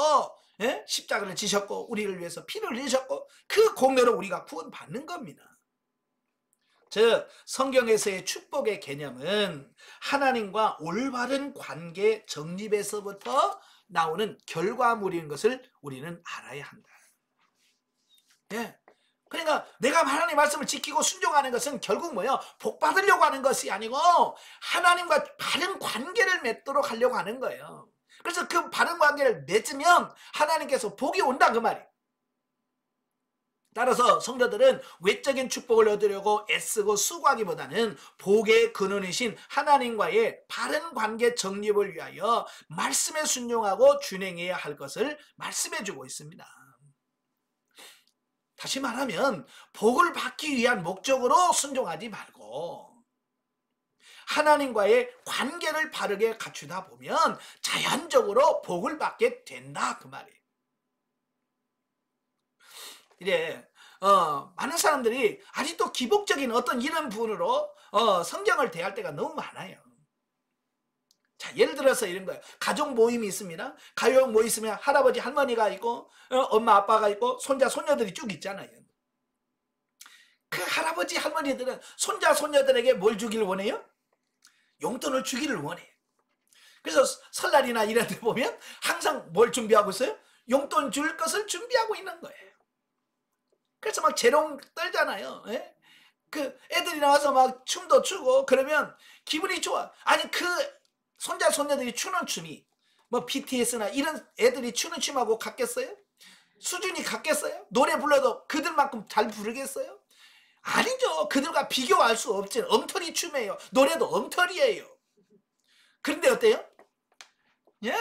Speaker 1: 십자가를 지셨고 우리를 위해서 피를 흘리셨고 그 공로로 우리가 구원받는 겁니다. 즉 성경에서의 축복의 개념은 하나님과 올바른 관계 정립에서부터 나오는 결과물인 것을 우리는 알아야 한다. 예. 그러니까 내가 하나님의 말씀을 지키고 순종하는 것은 결국 뭐예요? 복 받으려고 하는 것이 아니고 하나님과 바른 관계를 맺도록 하려고 하는 거예요. 그래서 그 바른 관계를 맺으면 하나님께서 복이 온다 그 말이에요. 따라서 성도들은 외적인 축복을 얻으려고 애쓰고 수고하기보다는 복의 근원이신 하나님과의 바른 관계 정립을 위하여 말씀에 순종하고 준행해야 할 것을 말씀해 주고 있습니다. 다시 말하면 복을 받기 위한 목적으로 순종하지 말고 하나님과의 관계를 바르게 갖추다 보면 자연적으로 복을 받게 된다 그 말이에요. 이래 많은 사람들이 아직도 기복적인 어떤 이런 부분으로 성경을 대할 때가 너무 많아요. 자, 예를 들어서 이런 거예요. 가족 모임이 있습니다. 가족 모임 있으면 할아버지 할머니가 있고 엄마 아빠가 있고 손자 손녀들이 쭉 있잖아요. 그 할아버지 할머니들은 손자 손녀들에게 뭘 주기를 원해요? 용돈을 주기를 원해. 그래서 설날이나 이런 데 보면 항상 뭘 준비하고 있어요? 용돈 줄 것을 준비하고 있는 거예요. 그래서 막 재롱 떨잖아요. 예? 그 애들이 나와서 막 춤도 추고 그러면 기분이 좋아. 아니 그 손자 손녀들이 추는 춤이 뭐 BTS나 이런 애들이 추는 춤하고 같겠어요? 수준이 같겠어요? 노래 불러도 그들만큼 잘 부르겠어요? 아니죠. 그들과 비교할 수 없지. 엉터리 춤이에요. 노래도 엉터리예요. 그런데 어때요? 예,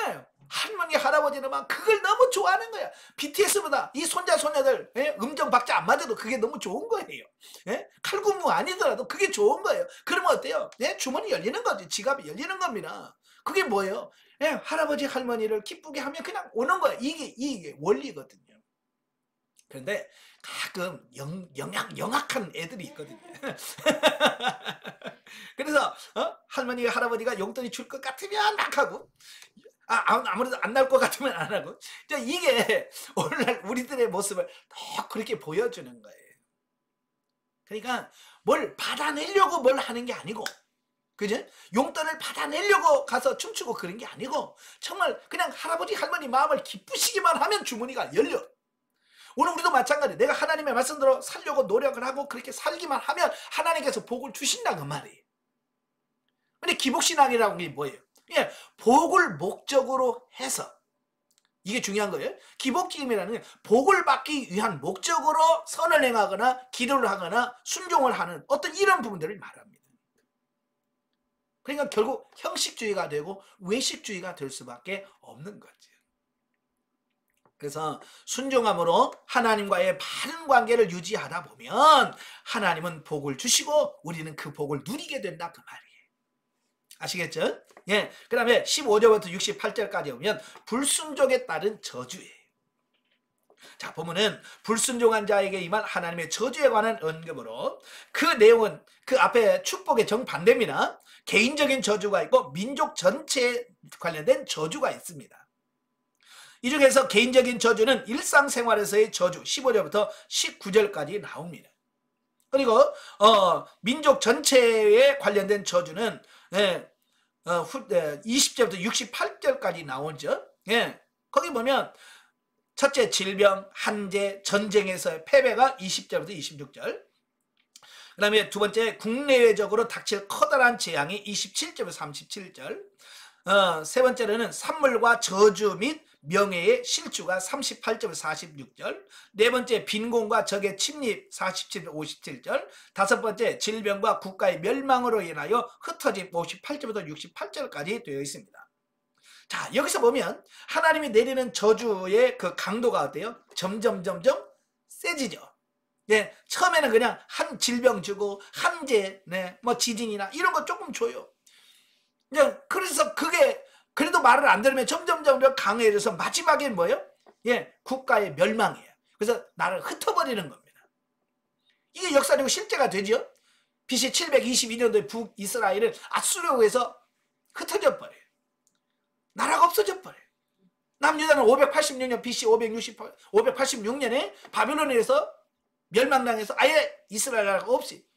Speaker 1: 할머니 할아버지는 막 그걸 너무 좋아하는 거야. BTS보다 이 손자 손녀들 음정 박자 안 맞아도 그게 너무 좋은 거예요. 예? 칼군무 아니더라도 그게 좋은 거예요. 그러면 어때요? 예? 주머니 열리는 거지. 지갑이 열리는 겁니다. 그게 뭐예요? 예? 할아버지 할머니를 기쁘게 하면 그냥 오는 거예요. 이게 원리거든요. 그런데 가끔 영악한 애들이 있거든요. 그래서 할머니가 할아버지가 용돈이 줄 것 같으면 막 하고 아무래도 안 나올 것 같으면 안 하고 이게 오늘날 우리들의 모습을 더 그렇게 보여주는 거예요. 그러니까 뭘 받아내려고 뭘 하는 게 아니고 그죠? 용돈을 받아내려고 가서 춤추고 그런 게 아니고 정말 그냥 할아버지 할머니 마음을 기쁘시기만 하면 주머니가 열려. 오늘 우리도 마찬가지. 내가 하나님의 말씀대로 살려고 노력을 하고 그렇게 살기만 하면 하나님께서 복을 주신다 그 말이에요. 근데 기복신앙이라는 게 뭐예요? 예, 복을 목적으로 해서 이게 중요한 거예요. 기복기임이라는 게 복을 받기 위한 목적으로 선을 행하거나 기도를 하거나 순종을 하는 어떤 이런 부분들을 말합니다. 그러니까 결국 형식주의가 되고 외식주의가 될 수밖에 없는 거죠. 그래서 순종함으로 하나님과의 바른 관계를 유지하다 보면 하나님은 복을 주시고 우리는 그 복을 누리게 된다 그 말이에요. 아시겠죠? 예. 그 다음에 15절부터 68절까지 보면 불순종에 따른 저주예요. 자, 보면은 불순종한 자에게 임한 하나님의 저주에 관한 언급으로 그 내용은 그 앞에 축복의 정반대입니다. 개인적인 저주가 있고 민족 전체에 관련된 저주가 있습니다. 이 중에서 개인적인 저주는 일상생활에서의 저주 15절부터 19절까지 나옵니다. 그리고 민족 전체에 관련된 저주는 20절부터 68절까지 나오죠. 예, 거기 보면 첫째 질병, 한재, 전쟁에서의 패배가 20절부터 26절. 그 다음에 두 번째 국내외적으로 닥칠 커다란 재앙이 27절부터 37절. 세 번째로는 산물과 저주 및 명예의 실주가 38절부터 46절. 네 번째 빈곤과 적의 침입 47절 57절. 다섯 번째 질병과 국가의 멸망으로 인하여 흩어짐 58절부터 68절까지 되어 있습니다. 자, 여기서 보면 하나님이 내리는 저주의 그 강도가 어때요? 점점 세지죠. 네, 처음에는 그냥 한 질병 주고 한재, 뭐 지진이나 이런 거 조금 줘요. 그래서 그게 그래도 말을 안 들으면 점점 강해져서 마지막엔 뭐예요? 예, 국가의 멸망이에요. 그래서 나를 흩어버리는 겁니다. 이게 역사적으로 실제가 되죠. BC 722년도에 북이스라엘은 아수르에서 흩어져 버려요. 나라가 없어져 버려요. 남유다는 586년 BC 586년에 바빌론에서 멸망당해서 아예 이스라엘 나라가 없이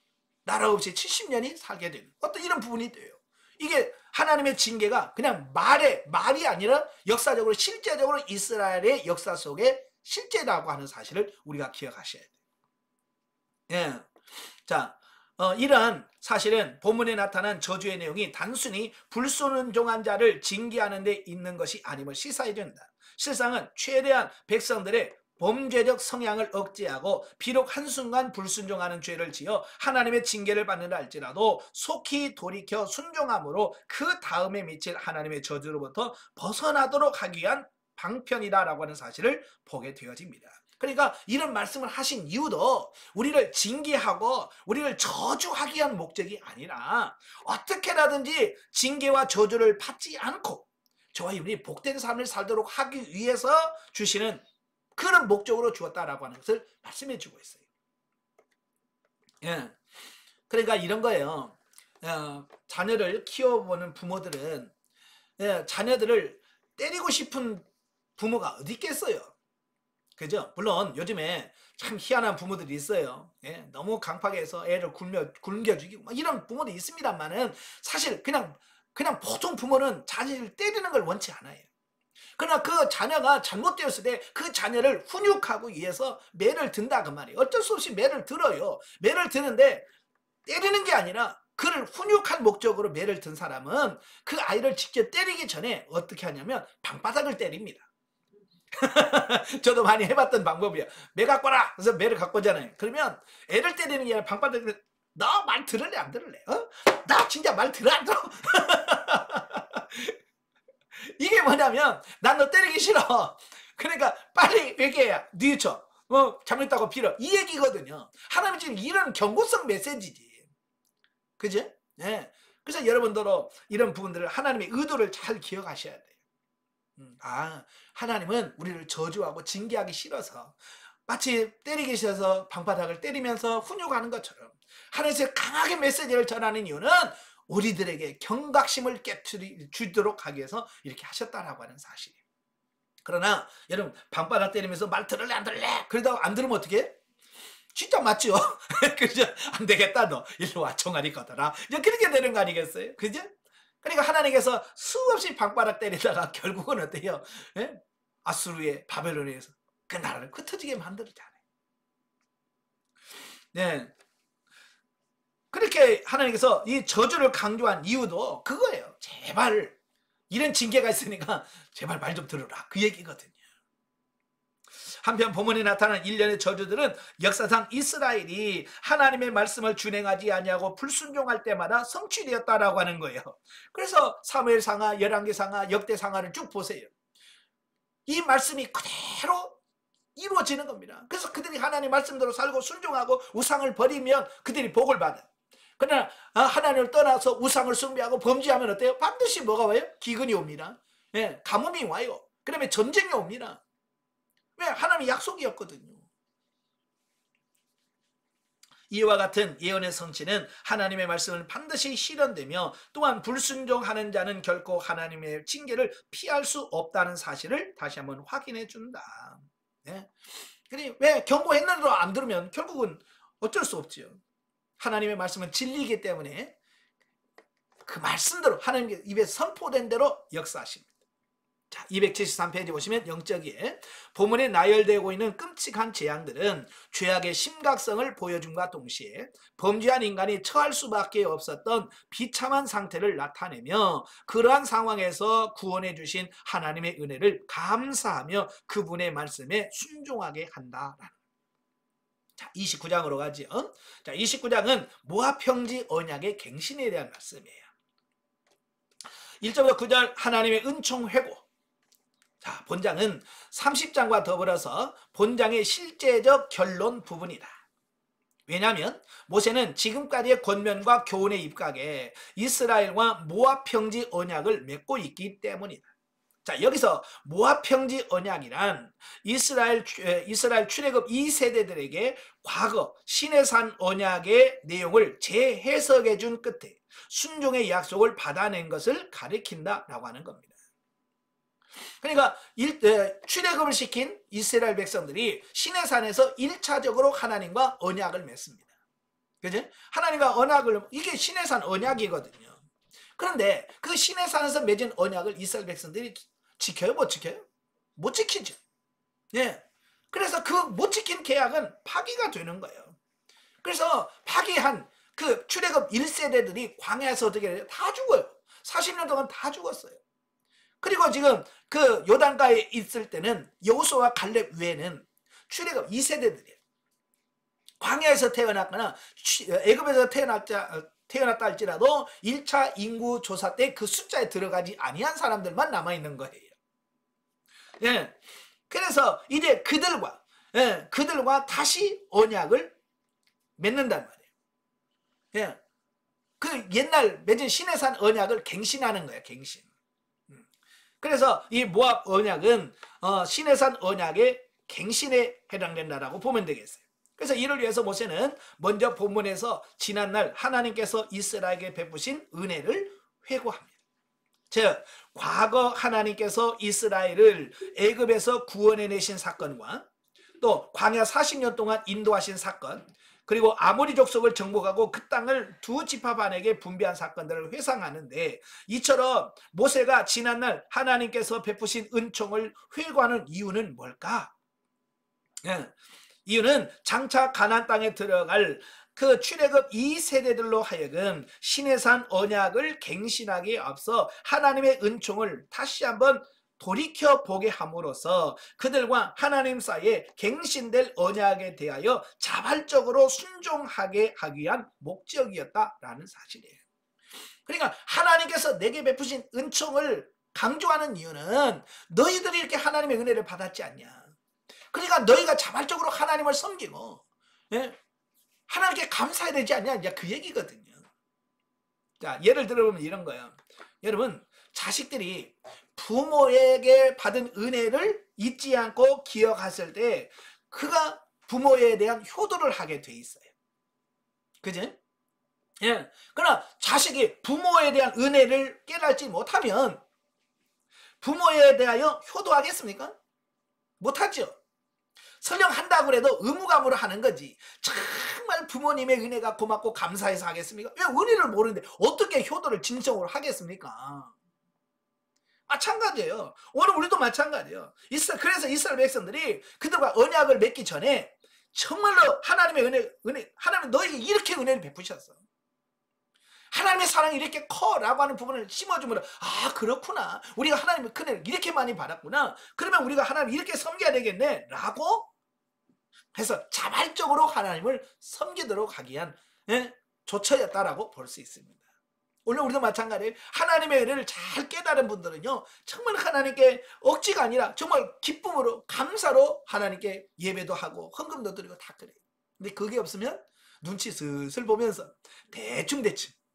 Speaker 1: 나라 없이 70년이 살게 되는 어떤 이런 부분이 돼요. 이게 하나님의 징계가 그냥 말이 아니라 역사적으로 실제적으로 이스라엘의 역사 속에 실제라고 하는 사실을 우리가 기억하셔야 돼요. 예. 자, 이러한 사실은 본문에 나타난 저주의 내용이 단순히 불순종한 자를 징계하는 데 있는 것이 아님을 시사해 준다. 실상은 최대한 백성들의 범죄적 성향을 억제하고 비록 한순간 불순종하는 죄를 지어 하나님의 징계를 받는다 할지라도 속히 돌이켜 순종함으로 그 다음에 미칠 하나님의 저주로부터 벗어나도록 하기 위한 방편이다라고 하는 사실을 보게 되어집니다. 그러니까 이런 말씀을 하신 이유도 우리를 징계하고 우리를 저주하기 위한 목적이 아니라 어떻게라든지 징계와 저주를 받지 않고 저와 여러분이 복된 삶을 살도록 하기 위해서 주시는 그런 목적으로 주었다라고 하는 것을 말씀해 주고 있어요. 예. 그러니까 이런 거예요. 자녀를 키워보는 부모들은 자녀들을 때리고 싶은 부모가 어디 있겠어요. 그죠? 물론 요즘에 참 희한한 부모들이 있어요. 예, 너무 강하게 해서 애를 굶겨 죽이고 이런 부모도 있습니다만은 사실 그냥 보통 부모는 자녀를 때리는 걸 원치 않아요. 그러나 그 자녀가 잘못되었을 때 그 자녀를 훈육하기 위해서 매를 든다 그 말이에요. 어쩔 수 없이 매를 들어요. 매를 드는데 때리는 게 아니라 그를 훈육할 목적으로 매를 든 사람은 그 아이를 직접 때리기 전에 어떻게 하냐면 방바닥을 때립니다. 저도 많이 해봤던 방법이야. 매 갖고 와라. 그래서 매를 갖고 오잖아요. 그러면 애를 때리는 게 아니라 방바닥을 너 말 들을래 안 들을래? 나 진짜 말 들어 안 들어? 이게 뭐냐면 난 너 때리기 싫어. 그러니까 빨리 얘기해. 뉘우쳐. 잘못했다고 빌어. 이 얘기거든요. 하나님이 지금 이런 경고성 메시지지. 그죠? 네. 그래서 여러분들도 이런 부분들을 하나님의 의도를 잘 기억하셔야 돼요. 하나님은 우리를 저주하고 징계하기 싫어서 마치 때리기 싫어서 방바닥을 때리면서 훈육하는 것처럼 하나님께서 강하게 메시지를 전하는 이유는 우리들에게 경각심을 주도록 하기 위해서 이렇게 하셨다라고 하는 사실이에요. 그러나 여러분 방바닥 때리면서 말 들을래 안 들을래 그러다가 안 들으면 어떻게 해? 진짜 맞죠? 그죠? 안 되겠다 너 일로 와 종아리 걷어라 이제 그렇게 되는 거 아니겠어요? 그죠? 그러니까 하나님께서 수없이 방바닥 때리다가 결국은 어때요? 예? 아수르의 바벨론에서 그 나라를 흩어지게 만들었잖아요. 네. 그렇게 하나님께서 이 저주를 강조한 이유도 그거예요. 제발 이런 징계가 있으니까 제발 말 좀 들어라 그 얘기거든요. 한편 본문에 나타난 일련의 저주들은 역사상 이스라엘이 하나님의 말씀을 준행하지 아니하고 불순종할 때마다 성취되었다라고 하는 거예요. 그래서 사무엘상하, 열왕기상하, 역대상하를 쭉 보세요. 이 말씀이 그대로 이루어지는 겁니다. 그래서 그들이 하나님의 말씀대로 살고 순종하고 우상을 버리면 그들이 복을 받아요. 그러나 하나님을 떠나서 우상을 숭배하고 범죄하면 어때요? 반드시 뭐가 와요? 기근이 옵니다. 예, 가뭄이 와요. 그다음에 전쟁이 옵니다. 왜? 하나님의 약속이었거든요. 이와 같은 예언의 성취는 하나님의 말씀을 반드시 실현되며 또한 불순종하는 자는 결코 하나님의 징계를 피할 수 없다는 사실을 다시 한번 확인해 준다. 네? 왜 경고했는데도 안 들으면 결국은 어쩔 수 없지요. 하나님의 말씀은 진리이기 때문에 그 말씀대로 하나님의 입에 선포된 대로 역사하십니다. 자, 273페이지 보시면 영적이에 본문에 나열되고 있는 끔찍한 재앙들은 죄악의 심각성을 보여줌과 동시에 범죄한 인간이 처할 수밖에 없었던 비참한 상태를 나타내며 그러한 상황에서 구원해 주신 하나님의 은혜를 감사하며 그분의 말씀에 순종하게 한다라는. 자, 29장으로 가죠. 자, 29장은 모압 평지 언약의 갱신에 대한 말씀이에요. 1절부터 9절 하나님의 은총 회고. 자, 본장은 30장과 더불어서 본장의 실제적 결론 부분이다. 왜냐하면 모세는 지금까지의 권면과 교훈에 입각해 이스라엘과 모압 평지 언약을 맺고 있기 때문이다. 자, 여기서 모압 평지 언약이란 이스라엘 출애굽 2세대들에게 과거 시내산 언약의 내용을 재해석해 준 끝에 순종의 약속을 받아낸 것을 가리킨다라고 하는 겁니다. 그러니까 출애굽을 시킨 이스라엘 백성들이 시내산에서 1차적으로 하나님과 언약을 맺습니다. 그죠? 하나님과 언약을, 이게 시내산 언약이거든요. 그런데 그 시내산에서 맺은 언약을 이스라엘 백성들이 지켜요? 못 지켜요? 못 지키죠. 예. 그래서 그 못 지킨 계약은 파기가 되는 거예요. 그래서 파기한 그 출애굽 1세대들이 광야에서 어떻게 해요? 다 죽어요. 40년 동안 다 죽었어요. 그리고 지금 그 요단가에 있을 때는 여호수아와 갈렙 외에는 출애굽 2세대들이에요. 광야에서 태어났거나 애굽에서 태어났다 할지라도 1차 인구 조사 때 그 숫자에 들어가지 아니한 사람들만 남아있는 거예요. 예. 그래서 이제 그들과 예, 그들과 다시 언약을 맺는단 말이에요. 예, 그 옛날 맺은 시내산 언약을 갱신하는 거예요. 갱신. 그래서 이 모압 언약은 시내산 언약의 갱신에 해당된다라고 보면 되겠어요. 그래서 이를 위해서 모세는 먼저 본문에서 지난날 하나님께서 이스라엘에게 베푸신 은혜를 회고합니다. 즉 과거 하나님께서 이스라엘을 애굽에서 구원해내신 사건과 또 광야 40년 동안 인도하신 사건, 그리고 아모리 족속을 정복하고 그 땅을 두 지파 반에게 분배한 사건들을 회상하는데, 이처럼 모세가 지난날 하나님께서 베푸신 은총을 회고하는 이유는 뭘까? 이유는 장차 가나안 땅에 들어갈 그 출애굽 2세대들로 하여금 시내산 언약을 갱신하기에 앞서 하나님의 은총을 다시 한번 돌이켜보게 함으로써 그들과 하나님 사이에 갱신될 언약에 대하여 자발적으로 순종하게 하기 위한 목적이었다라는 사실이에요. 그러니까 하나님께서 내게 베푸신 은총을 강조하는 이유는 너희들이 이렇게 하나님의 은혜를 받았지 않냐. 그러니까 너희가 자발적으로 하나님을 섬기고 하나님께 감사해야 되지 않냐, 이제 그 얘기거든요. 자, 예를 들어보면 이런 거예요. 여러분, 자식들이 부모에게 받은 은혜를 잊지 않고 기억했을 때 그가 부모에 대한 효도를 하게 돼 있어요. 그지? 예. 그러나 자식이 부모에 대한 은혜를 깨닫지 못하면 부모에 대하여 효도하겠습니까? 못하죠. 설령 한다고 해도 의무감으로 하는 거지. 정말 부모님의 은혜가 고맙고 감사해서 하겠습니까? 왜 은혜를 모르는데 어떻게 효도를 진정으로 하겠습니까? 마찬가지예요. 오늘 우리도 마찬가지예요. 그래서 이스라엘 백성들이 그들과 언약을 맺기 전에 정말로 하나님의 하나님 너에게 이렇게 은혜를 베푸셨어. 하나님의 사랑이 이렇게 커라고 하는 부분을 심어주면, 아 그렇구나, 우리가 하나님의 은혜를 이렇게 많이 받았구나, 그러면 우리가 하나님 이렇게 섬겨야 되겠네 라고 해서 자발적으로 하나님을 섬기도록 하기 위한 조처였다라고 볼 수 있습니다. 오늘 우리도 마찬가지예요. 하나님의 은혜를 잘 깨달은 분들은요, 정말 하나님께 억지가 아니라 정말 기쁨으로 감사로 하나님께 예배도 하고 헌금도 드리고 다 그래요. 근데 그게 없으면 눈치 슬슬 보면서 대충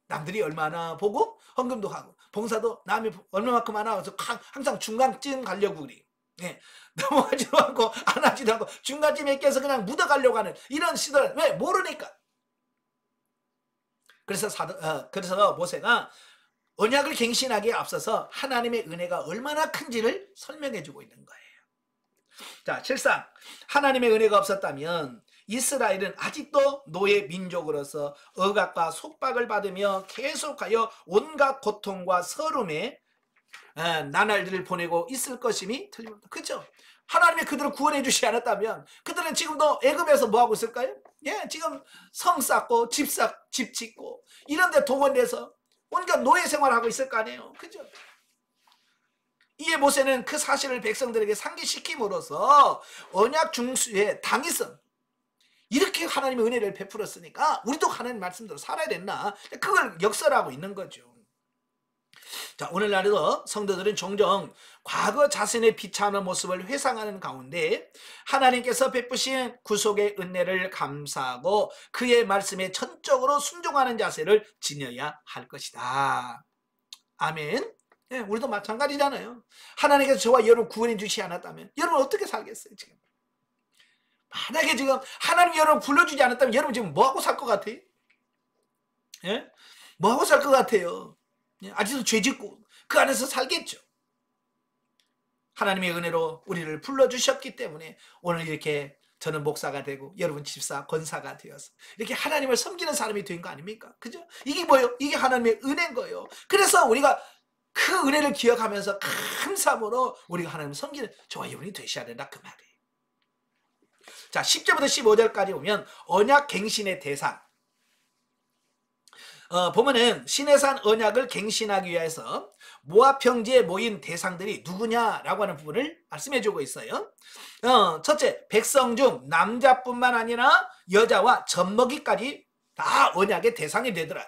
Speaker 1: 남들이 얼마나 보고 헌금도 하고 봉사도 남이 얼마만큼 하나 해서 항상 중간쯤 가려고 그래요. 넘어가지도 않고 안 하지도 않고 중간쯤에 껴서 그냥 묻어가려고 하는 이런 시도를, 왜? 모르니까. 그래서 모세가 언약을 갱신하기에 앞서서 하나님의 은혜가 얼마나 큰지를 설명해 주고 있는 거예요. 자, 실상 하나님의 은혜가 없었다면 이스라엘은 아직도 노예 민족으로서 억압과 속박을 받으며 계속하여 온갖 고통과 서름에 나날들을 보내고 있을 것임이 틀림없다. 그렇죠? 하나님이 그들을 구원해 주시지 않았다면 그들은 지금도 애굽에서 뭐하고 있을까요? 지금 성 쌓고 집 짓고 이런 데 동원돼서 온갖 노예 생활하고 있을 거 아니에요. 그죠? 이에 모세는 그 사실을 백성들에게 상기시킴으로써 언약 중수의 당위성, 이렇게 하나님의 은혜를 베풀었으니까 우리도 하나님 말씀대로 살아야 됐나, 그걸 역설하고 있는 거죠. 자, 오늘날에도 성도들은 종종 과거 자신의 비참한 모습을 회상하는 가운데 하나님께서 베푸신 구속의 은혜를 감사하고 그의 말씀에 전적으로 순종하는 자세를 지녀야 할 것이다. 아멘. 우리도 마찬가지잖아요. 하나님께서 저와 여러분 구원해 주시지 않았다면 여러분 어떻게 살겠어요? 지금 만약에 지금 하나님 여러분 불러주지 않았다면 여러분 지금 뭐하고 살 것 같아요? 뭐하고 살 것 같아요? 아직도 죄짓고 그 안에서 살겠죠. 하나님의 은혜로 우리를 불러주셨기 때문에 오늘 이렇게 저는 목사가 되고 여러분 집사, 권사가 되어서 이렇게 하나님을 섬기는 사람이 된 거 아닙니까? 그죠? 이게 뭐예요? 이게 하나님의 은혜인 거예요. 그래서 우리가 그 은혜를 기억하면서 감사함으로 우리가 하나님을 섬기는 저와 여러분이 되셔야 된다, 그 말이에요. 자, 10절부터 15절까지 보면 언약 갱신의 대상, 보면은 시내산 언약을 갱신하기 위해서 모압 평지에 모인 대상들이 누구냐라고 하는 부분을 말씀해 주고 있어요. 첫째, 백성 중 남자뿐만 아니라 여자와 젖먹이까지 다 언약의 대상이 되더라.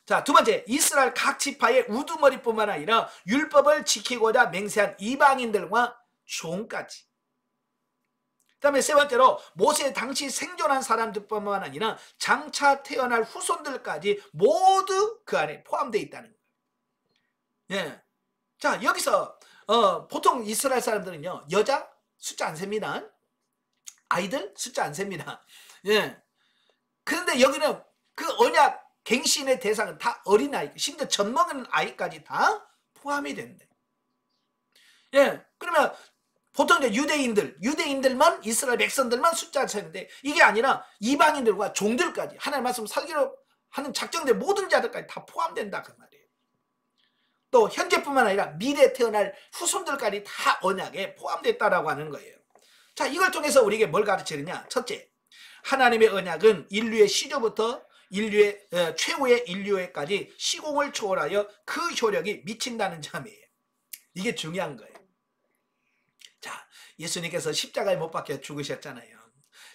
Speaker 1: 자, 두 번째, 이스라엘 각 지파의 우두머리뿐만 아니라 율법을 지키고자 맹세한 이방인들과 종까지. 다음에 세 번째로 모세 당시 생존한 사람들뿐만 아니라 장차 태어날 후손들까지 모두 그 안에 포함되어 있다는 거예요. 예. 자, 여기서 보통 이스라엘 사람들은요, 여자 숫자 안 셉니다. 아이들 숫자 안 셉니다. 예. 그런데 여기는 그 언약 갱신의 대상은 다 어린아이, 심지어 젖먹은 아이까지 다 포함이 된대. 예. 그러면 보통 이제 유대인들만, 이스라엘 백성들만 숫자를 세는데, 이게 아니라 이방인들과 종들까지, 하나님의 말씀 살기로 하는 작정된 모든 자들까지 다 포함된다 그 말이에요. 또 현재뿐만 아니라 미래 태어날 후손들까지 다 언약에 포함됐다라고 하는 거예요. 자, 이걸 통해서 우리에게 뭘 가르치느냐? 첫째, 하나님의 언약은 인류의 시조부터 최후의 인류에까지 시공을 초월하여 그 효력이 미친다는 점이에요. 이게 중요한 거예요. 자, 예수님께서 십자가에 못 박혀 죽으셨잖아요.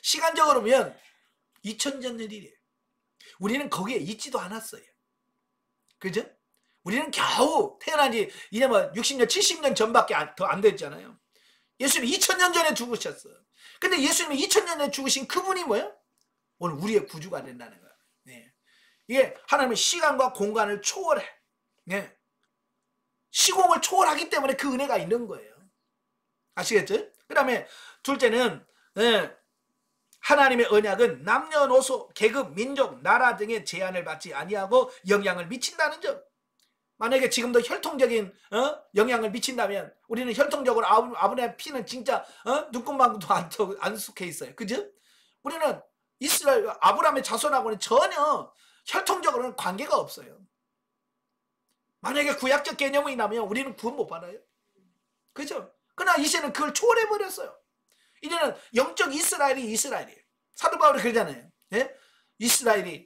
Speaker 1: 시간적으로 보면 2000년 전 일이에요. 우리는 거기에 있지도 않았어요. 그죠? 우리는 겨우 태어난 지 이제 뭐 60년, 70년 전밖에 더 안 됐잖아요. 예수님이 2000년 전에 죽으셨어요. 근데 예수님이 2000년 전에 죽으신 그분이 뭐예요? 오늘 우리의 구주가 된다는 거예요. 네. 이게 하나님의 시간과 공간을 초월해. 네. 시공을 초월하기 때문에 그 은혜가 있는 거예요. 아시겠죠? 그 다음에 둘째는 하나님의 언약은 남녀노소, 계급, 민족, 나라 등의 제한을 받지 아니하고 영향을 미친다는 점. 만약에 지금도 혈통적인 영향을 미친다면 우리는 혈통적으로 아브라함의 피는 진짜 눈금방울도 안 속해 있어요. 그죠? 우리는 이스라엘 아브라함의 자손하고는 전혀 혈통적으로는 관계가 없어요. 만약에 구약적 개념이 나면 우리는 구원 못 받아요. 그죠? 그러나 이제는 그걸 초월해버렸어요. 이제는 영적 이스라엘이에요. 사도 바울이 그러잖아요. 예? 이스라엘이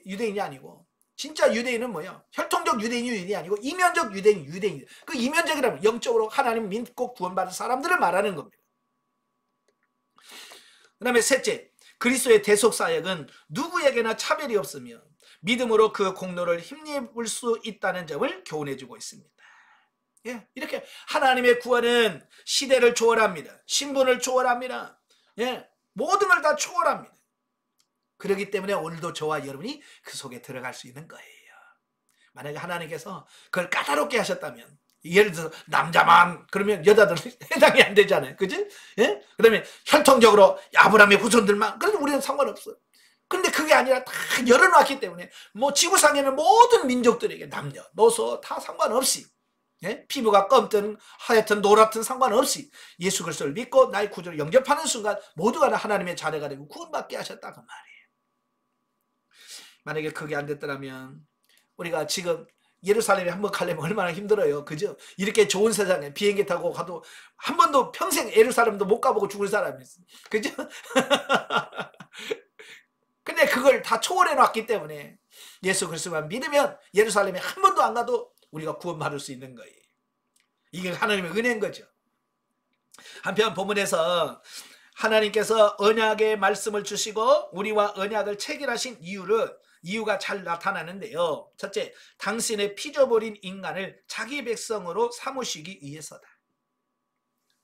Speaker 1: 유대인이 아니고, 진짜 유대인은 뭐야? 혈통적 유대인이 아니고 이면적 유대인. 그 이면적이라면 영적으로 하나님 믿고 구원받은 사람들을 말하는 겁니다. 그 다음에 셋째, 그리스도의 대속사역은 누구에게나 차별이 없으며 믿음으로 그 공로를 힘입을 수 있다는 점을 교훈해주고 있습니다. 예, 이렇게 하나님의 구원은 시대를 초월합니다. 신분을 초월합니다. 예, 모든 걸 다 초월합니다. 그렇기 때문에 오늘도 저와 여러분이 그 속에 들어갈 수 있는 거예요. 만약에 하나님께서 그걸 까다롭게 하셨다면, 예를 들어서 남자만 그러면 여자들은 해당이 안 되잖아요. 그지? 예? 그 다음에 혈통적으로 아브라함의 후손들만, 그래도 우리는 상관없어요. 그런데 그게 아니라 다 열어놨기 때문에 뭐 지구상에는 모든 민족들에게 남녀, 노소 다 상관없이, 예? 피부가 검든 하얗든 노랗든 상관없이 예수 그리스도를 믿고 나의 구주를 영접하는 순간 모두가 하나님의 자녀가 되고 구원받게 하셨다 그 말이에요. 만약에 그게 안 됐더라면 우리가 지금 예루살렘에 한번 가려면 얼마나 힘들어요. 그죠? 이렇게 좋은 세상에 비행기 타고 가도 한 번도 평생 예루살렘도 못 가보고 죽을 사람이 있어요. 그죠? 근데 그걸 다 초월해 놨기 때문에 예수 그리스도만 믿으면 예루살렘에 한 번도 안 가도 우리가 구원받을 수 있는 거예요. 이게 하나님의 은혜인 거죠. 한편 본문에서 하나님께서 언약의 말씀을 주시고 우리와 언약을 체결하신 이유가 잘 나타나는데요. 첫째, 당신의 피조버린 인간을 자기 백성으로 삼으시기 위해서다.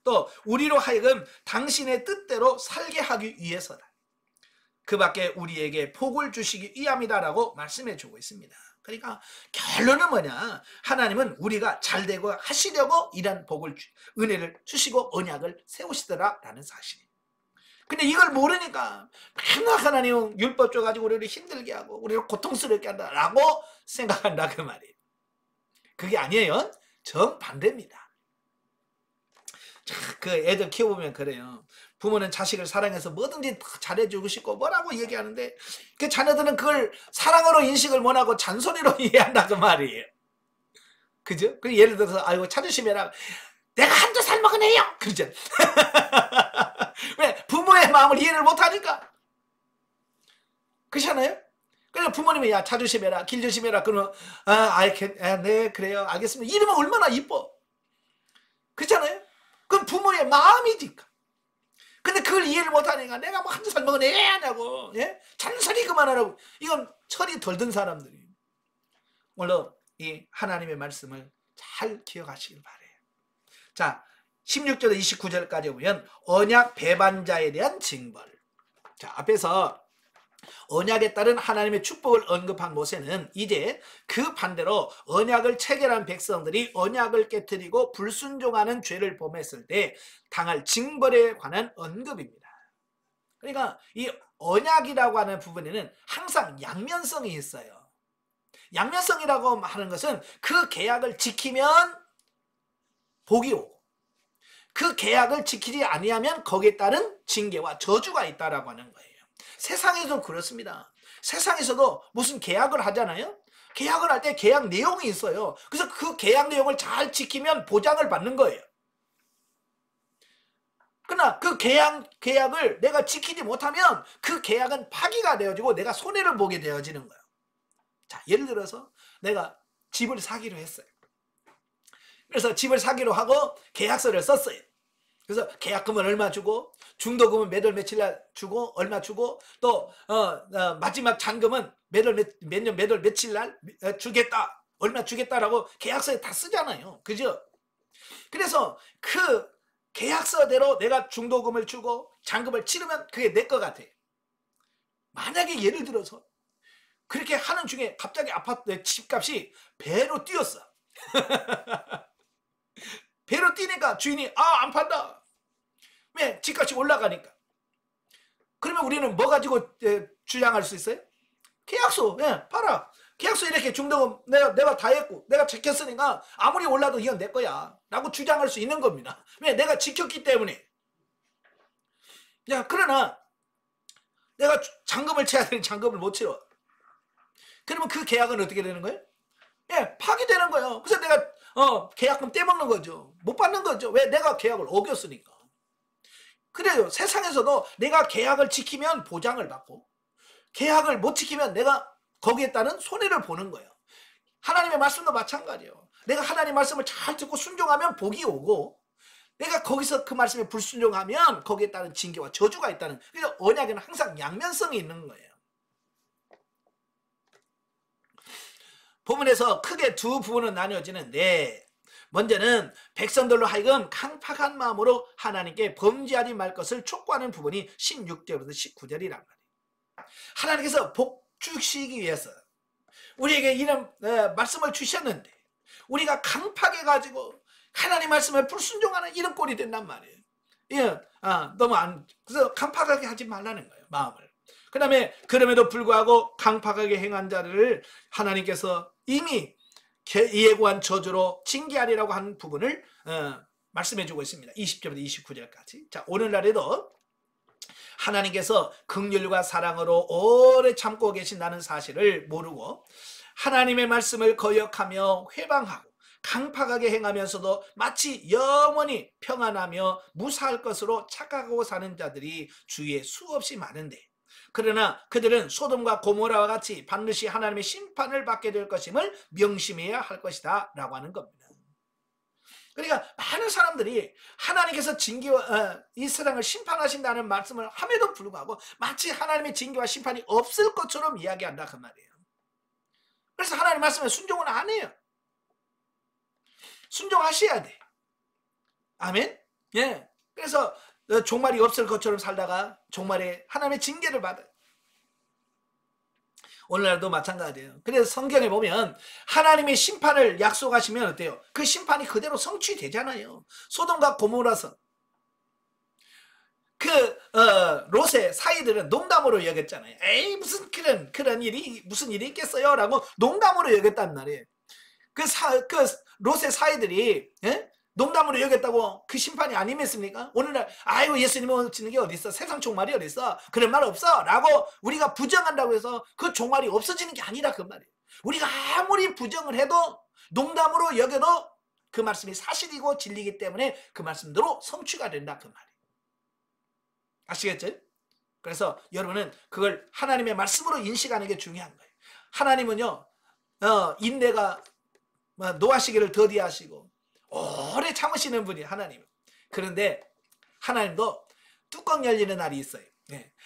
Speaker 1: 또 우리로 하여금 당신의 뜻대로 살게 하기 위해서다. 그 밖에 우리에게 복을 주시기 위함이다라고 말씀해 주고 있습니다. 그러니까 결론은 뭐냐? 하나님은 우리가 잘되고 하시려고 이런 은혜를 주시고 언약을 세우시더라라는 사실이에요. 근데 이걸 모르니까 맨날 하나님은 율법 줘가지고 우리를 힘들게 하고 우리를 고통스럽게 한다라고 생각한다 그 말이에요. 그게 아니에요. 정반대입니다. 그 애들 키워보면 그래요. 부모는 자식을 사랑해서 뭐든지 잘해주고 싶고 뭐라고 얘기하는데 그 자녀들은 그걸 사랑으로 인식을 못하고 잔소리로 이해한다 그 말이에요. 그죠? 그 예를 들어서 아이고 자존심해라. 내가 한두 살 먹은 애요. 그러죠. 왜? 부모의 마음을 이해를 못하니까. 그렇잖아요? 그래서 부모님이 야 자존심해라 길 조심해라 그러면 네 그래요 알겠습니다. 이러면 얼마나 이뻐. 그렇잖아요? 그건 부모의 마음이니까. 근데 그걸 이해를 못하니까 내가 뭐 한두 살 먹은 애 하냐고, 예? 잔소리 그만하라고. 이건 철이 덜 든 사람들이. 물론 이 하나님의 말씀을 잘 기억하시길 바래요. 자, 16절 29절까지 보면 언약 배반자에 대한 징벌. 자, 앞에서 언약에 따른 하나님의 축복을 언급한 모세는 이제 그 반대로 언약을 체결한 백성들이 언약을 깨뜨리고 불순종하는 죄를 범했을 때 당할 징벌에 관한 언급입니다. 그러니까 이 언약이라고 하는 부분에는 항상 양면성이 있어요. 양면성이라고 하는 것은 그 계약을 지키면 복이 오고 그 계약을 지키지 아니하면 거기에 따른 징계와 저주가 있다라고 하는 거예요. 세상에도 그렇습니다. 세상에서도 무슨 계약을 하잖아요. 계약을 할 때 계약 내용이 있어요. 그래서 그 계약 내용을 잘 지키면 보장을 받는 거예요. 그러나 그 계약을 내가 지키지 못하면 그 계약은 파기가 되어지고 내가 손해를 보게 되어지는 거예요. 자, 예를 들어서 내가 집을 사기로 했어요. 그래서 집을 사기로 하고 계약서를 썼어요. 그래서 계약금은 얼마 주고 중도금은 몇 월 며칠 날 주고 얼마 주고 또 마지막 잔금은 몇 년 몇 월 며칠 날 주겠다 얼마 주겠다라고 계약서에 다 쓰잖아요. 그죠? 그래서 그 계약서대로 내가 중도금을 주고 잔금을 치르면 그게 내 것 같아. 만약에 예를 들어서 그렇게 하는 중에 갑자기 아파트 집값이 배로 뛰었어. 배로 뛰니까 주인이 안 판다. 왜? 집값이 올라가니까. 그러면 우리는 뭐 가지고 주장할 수 있어요? 계약서. 팔아. 계약서 이렇게 중도금 내가 다 했고 내가 지켰으니까 아무리 올라도 이건 내 거야 라고 주장할 수 있는 겁니다. 왜? 내가 지켰기 때문에. 야, 그러나 내가 잔금을 쳐야 되는 잔금을 못 치러. 그러면 그 계약은 어떻게 되는 거예요? 파기되는 거예요. 그래서 내가 계약금 떼먹는 거죠. 못 받는 거죠. 왜? 내가 계약을 어겼으니까. 그래요. 세상에서도 내가 계약을 지키면 보장을 받고 계약을 못 지키면 내가 거기에 따른 손해를 보는 거예요. 하나님의 말씀도 마찬가지예요. 내가 하나님 말씀을 잘 듣고 순종하면 복이 오고 내가 거기서 그 말씀에 불순종하면 거기에 따른 징계와 저주가 있다는. 그래서 언약에는 항상 양면성이 있는 거예요. 본문에서 크게 두 부분은 나뉘어지는데 먼저는 백성들로 하여금 강팍한 마음으로 하나님께 범죄하지 말 것을 촉구하는 부분이 16절부터 19절이란 말이에요. 하나님께서 복 주시기 위해서 우리에게 이런 말씀을 주셨는데 우리가 강팍해 가지고 하나님 말씀에 불순종하는 이런 꼴이 된단 말이에요. 너무 그래서 강팍하게 하지 말라는 거예요. 마음을. 그 다음에 그럼에도 불구하고 강팍하게 행한 자를 하나님께서 이미 예고한 저주로 징계하리라고 하는 부분을 말씀해주고 있습니다. 20절부터 29절까지. 자, 오늘날에도 하나님께서 긍휼과 사랑으로 오래 참고 계신다는 사실을 모르고 하나님의 말씀을 거역하며 회방하고 강팍하게 행하면서도 마치 영원히 평안하며 무사할 것으로 착각하고 사는 자들이 주위에 수없이 많은데 그러나 그들은 소돔과 고모라와 같이 반드시 하나님의 심판을 받게 될 것임을 명심해야 할 것이다 라고 하는 겁니다. 그러니까 많은 사람들이 하나님께서 징계와 이 세상을 심판하신다는 말씀을 함에도 불구하고 마치 하나님의 징계와 심판이 없을 것처럼 이야기한다 그 말이에요. 그래서 하나님 말씀에 순종은 안 해요. 순종하셔야 돼. 아멘. 그래서 종말이 없을 것처럼 살다가 종말에 하나님의 징계를 받아요. 오늘날도 마찬가지예요. 그래서 성경에 보면 하나님의 심판을 약속하시면 어때요? 그 심판이 그대로 성취되잖아요. 소돔과 고모라서 롯의 사이들은 농담으로 여겼잖아요. 에이 무슨 그런 일이 무슨 일이 있겠어요? 라고 농담으로 여겼단 말이에요. 그 롯의 사이들이 농담으로 여겼다고 그 심판이 안 임했습니까? 오늘날 아이고 예수님 오시는 게 어디 있어? 세상 종말이 어디 있어? 그런 말 없어? 라고 우리가 부정한다고 해서 그 종말이 없어지는 게 아니라 그 말이에요. 우리가 아무리 부정을 해도 농담으로 여겨도 그 말씀이 사실이고 진리이기 때문에 그 말씀대로 성취가 된다 그 말이에요. 아시겠죠? 그래서 여러분은 그걸 하나님의 말씀으로 인식하는 게 중요한 거예요. 하나님은요 인내가 노아 시기를 더디하시고 오래 참으시는 분이 하나님. 그런데 하나님도 뚜껑 열리는 날이 있어요.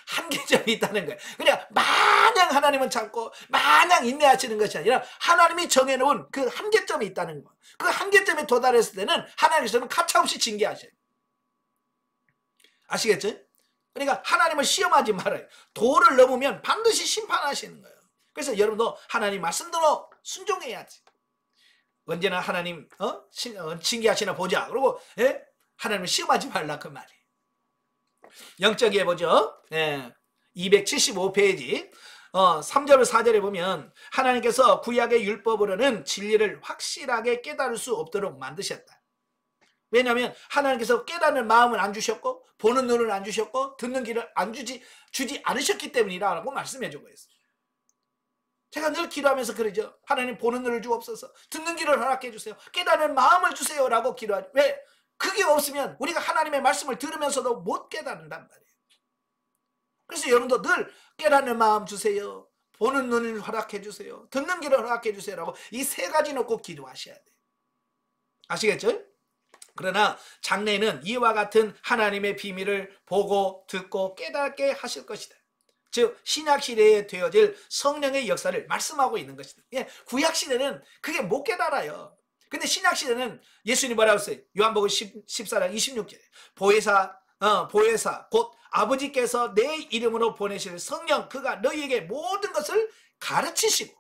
Speaker 1: 한계점이 있다는 거예요. 그냥 마냥 하나님은 참고 마냥 인내하시는 것이 아니라 하나님이 정해놓은 그 한계점이 있다는 거. 그 한계점에 도달했을 때는 하나님께서는 가차없이 징계하셔요. 아시겠죠? 그러니까 하나님을 시험하지 말아요. 도를 넘으면 반드시 심판하시는 거예요. 그래서 여러분도 하나님 말씀대로 순종해야지. 언제나 하나님 징계하시나 보자. 그리고 하나님을 시험하지 말라 그 말이에요. 영적이에 보죠. 275페이지 3절 4절에 보면 하나님께서 구약의 율법으로는 진리를 확실하게 깨달을 수 없도록 만드셨다. 왜냐하면 하나님께서 깨닫는 마음을 안 주셨고 보는 눈을 안 주셨고 듣는 귀를 주지 않으셨기 때문이라고 말씀해 주고 있어요. 제가 늘 기도하면서 그러죠. 하나님 보는 눈을 주옵소서, 듣는 귀를 허락해 주세요, 깨닫는 마음을 주세요 라고 기도하죠. 왜? 그게 없으면 우리가 하나님의 말씀을 들으면서도 못 깨닫는단 말이에요. 그래서 여러분도 늘 깨닫는 마음 주세요, 보는 눈을 허락해 주세요, 듣는 귀를 허락해 주세요 라고 이 세 가지 놓고 기도하셔야 돼요. 아시겠죠? 그러나 장래에는 이와 같은 하나님의 비밀을 보고 듣고 깨닫게 하실 것이다. 즉 신약시대에 되어질 성령의 역사를 말씀하고 있는 것이다. 구약시대는 그게 못 깨달아요. 근데 신약시대는 예수님이 뭐라고 했어요? 요한복음 14장 26절에 보혜사 곧 아버지께서 내 이름으로 보내실 성령, 그가 너희에게 모든 것을 가르치시고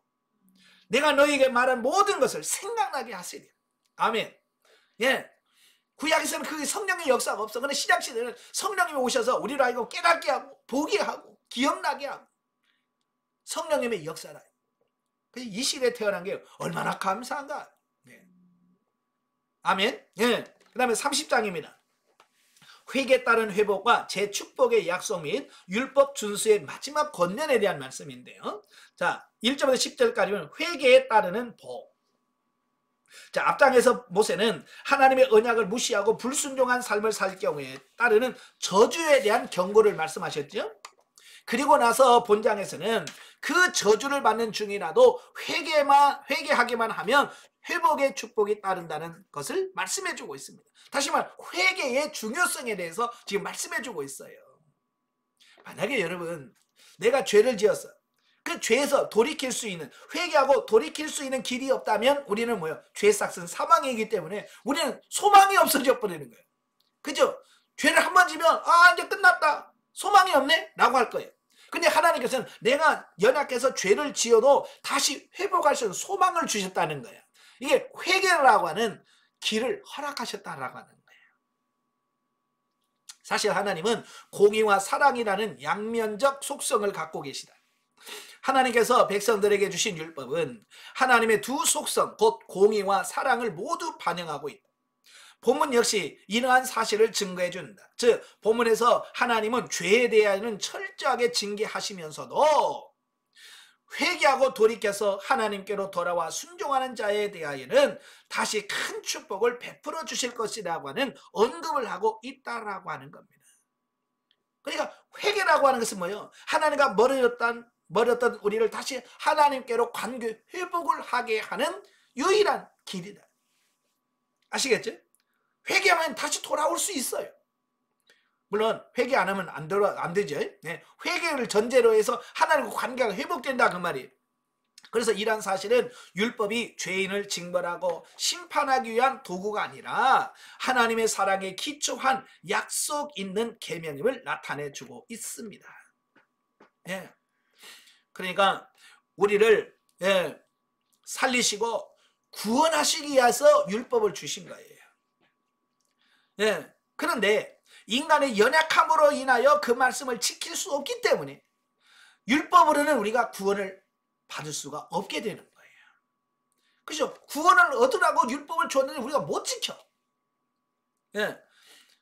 Speaker 1: 내가 너희에게 말한 모든 것을 생각나게 하시리. 아멘. 구약에서는 그게 성령의 역사가 없어. 그런데 신약시대는 성령님이 오셔서 우리를 알고 깨닫게 하고 보게 하고 기억나게 하고 성령님의 역사라. 이 시대에 태어난 게 얼마나 감사한가. 아멘. 그 다음에 30장입니다. 회개에 따른 회복과 재축복의 약속 및 율법 준수의 마지막 권면에 대한 말씀인데요. 자, 1절부터 10절까지는 회개에 따르는 복. 자, 앞장에서 모세는 하나님의 언약을 무시하고 불순종한 삶을 살 경우에 따르는 저주에 대한 경고를 말씀하셨죠. 그리고 나서 본장에서는 그 저주를 받는 중이라도 회개하기만 하면 회복의 축복이 따른다는 것을 말씀해주고 있습니다. 다시 말해 회개의 중요성에 대해서 지금 말씀해주고 있어요. 만약에 여러분 내가 죄를 지었어, 그 죄에서 돌이킬 수 있는, 회개하고 돌이킬 수 있는 길이 없다면 우리는 뭐예요? 죄삭은 사망이기 때문에 우리는 소망이 없어져 버리는 거예요. 그죠? 죄를 한 번 지면 이제 끝났다, 소망이 없네 라고 할 거예요. 근데 하나님께서는 내가 연약해서 죄를 지어도 다시 회복할 수 있는 소망을 주셨다는 거예요. 이게 회개라고 하는 길을 허락하셨다라고 하는 거예요. 사실 하나님은 공의와 사랑이라는 양면적 속성을 갖고 계시다. 하나님께서 백성들에게 주신 율법은 하나님의 두 속성, 곧 공의와 사랑을 모두 반영하고 있다. 본문 역시 이러한 사실을 증거해 준다. 즉 본문에서 하나님은 죄에 대하여는 철저하게 징계하시면서도 회개하고 돌이켜서 하나님께로 돌아와 순종하는 자에 대하여는 다시 큰 축복을 베풀어 주실 것이라고 하는 언급을 하고 있다라고 하는 겁니다. 그러니까 회개라고 하는 것은 뭐예요? 하나님과 멀었던 우리를 다시 하나님께로 관계 회복을 하게 하는 유일한 길이다. 아시겠죠? 회개하면 다시 돌아올 수 있어요. 물론 회개 안 하면 안 되죠. 회개를 전제로 해서 하나님과 관계가 회복된다 그 말이에요. 그래서 이러한 사실은 율법이 죄인을 징벌하고 심판하기 위한 도구가 아니라 하나님의 사랑에 기초한 약속 있는 계명임을 나타내주고 있습니다. 그러니까 우리를 살리시고 구원하시기 위해서 율법을 주신 거예요. 그런데 인간의 연약함으로 인하여 그 말씀을 지킬 수 없기 때문에 율법으로는 우리가 구원을 받을 수가 없게 되는 거예요. 그죠? 구원을 얻으라고 율법을 줬는데 우리가 못 지켜.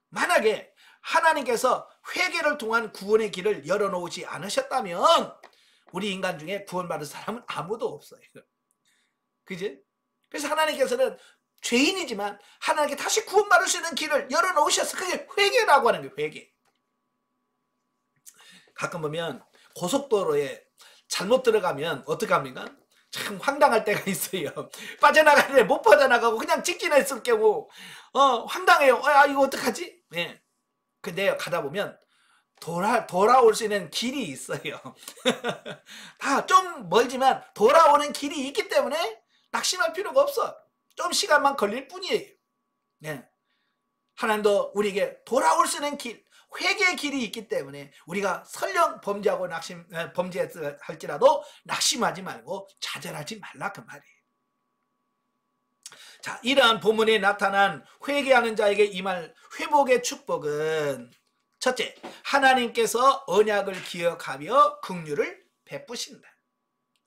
Speaker 1: 만약에 하나님께서 회개를 통한 구원의 길을 열어놓지 않으셨다면 우리 인간 중에 구원받을 사람은 아무도 없어요. 그지? 그래서 하나님께서는 죄인이지만 하나님께 다시 구원받을 수 있는 길을 열어놓으셨어. 그게 회개라고 하는 거예요. 회개. 가끔 보면 고속도로에 잘못 들어가면 어떻게 합니까? 참 황당할 때가 있어요. 빠져나가는데 못 빠져나가고 그냥 직진했을 경우 황당해요. 이거 어떡하지? 근데 가다 보면 돌아올 수 있는 길이 있어요. 다 좀 멀지만 돌아오는 길이 있기 때문에 낙심할 필요가 없어. 좀 시간만 걸릴 뿐이에요. 네. 하나님도 우리에게 돌아올 수 있는 길, 회개의 길이 있기 때문에 우리가 설령 범죄하고 범죄할지라도 낙심하지 말고 좌절하지 말라 그 말이에요. 자, 이러한 본문에 나타난 회개하는 자에게 임할 회복의 축복은 첫째, 하나님께서 언약을 기억하며 긍휼을 베푸신다.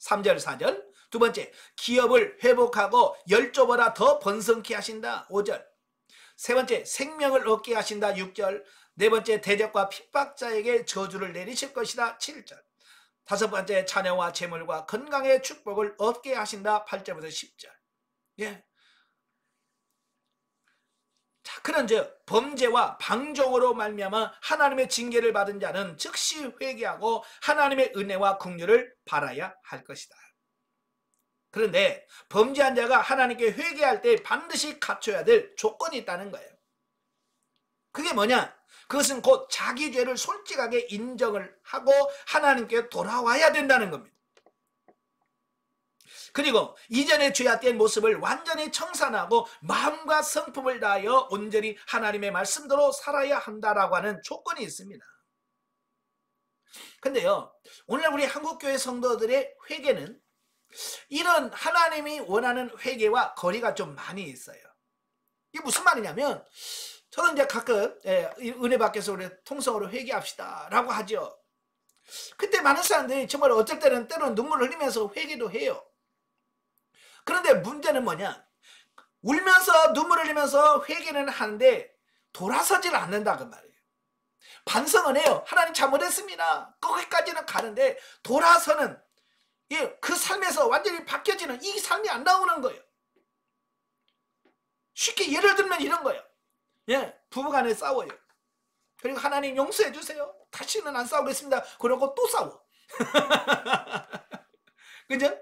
Speaker 1: 3절 4절. 두 번째, 기업을 회복하고 열조보다 더 번성케 하신다. 5절. 세 번째, 생명을 얻게 하신다. 6절. 네 번째, 대적과 핍박자에게 저주를 내리실 것이다. 7절. 다섯 번째, 자녀와 재물과 건강의 축복을 얻게 하신다. 8절부터 10절. 예. 자, 그런즉 범죄와 방종으로 말미암아 하나님의 징계를 받은 자는 즉시 회개하고 하나님의 은혜와 긍휼을 바라야 할 것이다. 그런데 범죄한 자가 하나님께 회개할 때 반드시 갖춰야 될 조건이 있다는 거예요. 그게 뭐냐? 그것은 곧 자기 죄를 솔직하게 인정을 하고 하나님께 돌아와야 된다는 겁니다. 그리고 이전에 죄악된 모습을 완전히 청산하고 마음과 성품을 다하여 온전히 하나님의 말씀대로 살아야 한다라고 하는 조건이 있습니다. 근데요, 오늘 우리 한국교회 성도들의 회개는 이런 하나님이 원하는 회개와 거리가 좀 많이 있어요. 이게 무슨 말이냐면, 저는 이제 가끔 은혜 밖에서 우리 통성으로 회개합시다 라고 하죠. 그때 많은 사람들이 정말 어쩔 때는 때로는 눈물을 흘리면서 회개도 해요. 그런데 문제는 뭐냐? 울면서 눈물을 흘리면서 회개는 하는데 돌아서질 않는다 그 말이에요. 반성은 해요. 하나님 잘못했습니다. 거기까지는 가는데 돌아서는 그 삶에서 완전히 바뀌어지는 이 삶이 안 나오는 거예요. 쉽게 예를 들면 이런 거예요. 부부간에 싸워요. 그리고 하나님 용서해 주세요. 다시는 안 싸우겠습니다. 그러고 또 싸워. 그죠?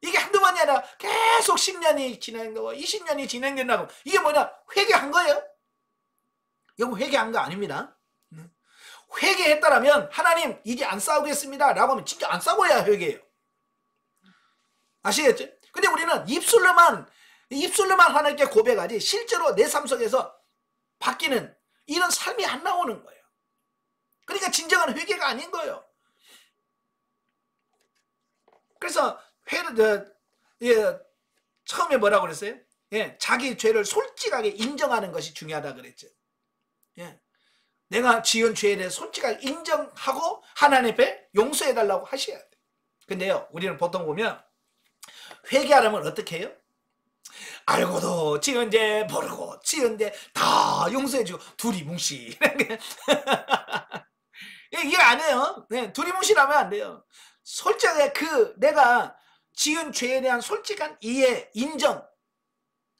Speaker 1: 이게 한두 번이 아니라 계속 10년이 진행되고 20년이 진행된다고. 이게 뭐냐? 회개한 거예요? 이거 회개한 거 아닙니다. 회개했다라면 하나님 이제 안 싸우겠습니다 라고 하면 진짜 안 싸워야 회개해요. 아시겠죠? 근데 우리는 입술로만 하나님께 고백하지 실제로 내 삶 속에서 바뀌는 이런 삶이 안 나오는 거예요. 그러니까 진정한 회개가 아닌 거예요. 그래서 처음에 뭐라고 그랬어요? 자기 죄를 솔직하게 인정하는 것이 중요하다 그랬죠. 내가 지은 죄에 대해 솔직하게 인정하고 하나님 앞에 용서해달라고 하셔야 돼요. 근데요, 우리는 보통 보면 회개하려면 어떻게 해요? 알고도 지은 죄 모르고 지은 죄 다 용서해주고 두리뭉실. 이게 안 해요. 두리뭉실하면 안 돼요. 솔직하게 내가 지은 죄에 대한 솔직한 이해, 인정.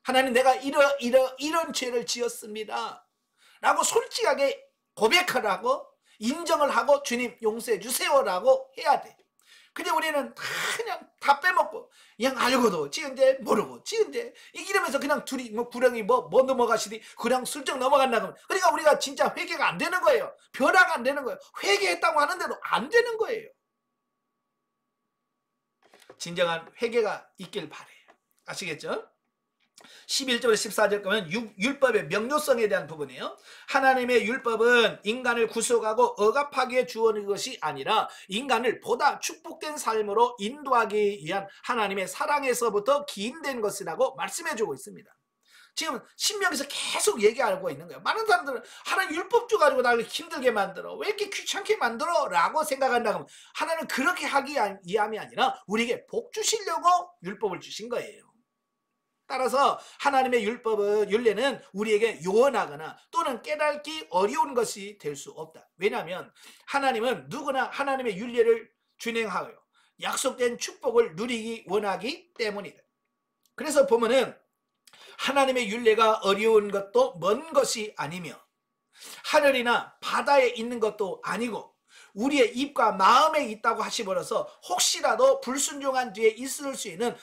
Speaker 1: 하나님 내가 이런 죄를 지었습니다 라고 솔직하게 고백하라고 인정을 하고 주님 용서해 주세요라고 해야 돼. 근데 우리는 그냥 다 빼먹고 그냥 알고도 지은 죄 모르고 지은 죄 이러면서 그냥 둘이 구렁이 뭐 넘어가시니 그냥 슬쩍 넘어간다고. 그러니까 우리가 진짜 회개가 안 되는 거예요. 변화가 안 되는 거예요. 회개했다고 하는데도 안 되는 거예요. 진정한 회개가 있길 바래요. 아시겠죠? 11절 14절 보면 율법의 명료성에 대한 부분이에요. 하나님의 율법은 인간을 구속하고 억압하기 위해 주어진 것이 아니라 인간을 보다 축복된 삶으로 인도하기 위한 하나님의 사랑에서부터 기인된 것이라고 말씀해주고 있습니다. 지금 신명기에서 계속 얘기하고 있는 거예요. 많은 사람들은 하나님 율법주 가지고 나를 힘들게 만들어, 왜 이렇게 귀찮게 만들어? 라고 생각한다면 하나님은 그렇게 하기 위함이 아니라 우리에게 복 주시려고 율법을 주신 거예요. 따라서 하나님의 율례는 우리에게 요원하거나 또는 깨닫기 어려운 것이 될 수 없다. 왜냐하면 하나님은 누구나 하나님의 율례를 준행하여 약속된 축복을 누리기 원하기 때문이다. 그래서 보면은 하나님의 율례가 어려운 것도 먼 것이 아니며 하늘이나 바다에 있는 것도 아니고 우리의 입과 마음에 있다고 하시므로서 혹시라도 불순종한 뒤에 있을 수 있는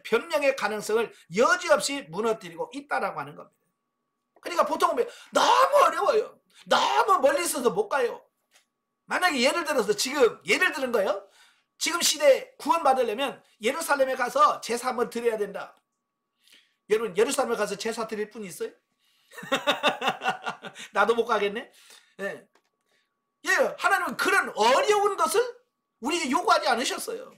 Speaker 1: 변명의 가능성을 여지없이 무너뜨리고 있다라고 하는 겁니다. 그러니까 보통 너무 어려워요. 너무 멀리 있어서 못 가요. 만약에 예를 들어서 지금 예를 드는 거예요. 지금 시대에 구원받으려면 예루살렘에 가서 제사 한번 드려야 된다. 여러분 예루살렘에 가서 제사 드릴 분 있어요? 나도 못 가겠네. 예. 예, 하나님은 그런 어려운 것을 우리에게 요구하지 않으셨어요.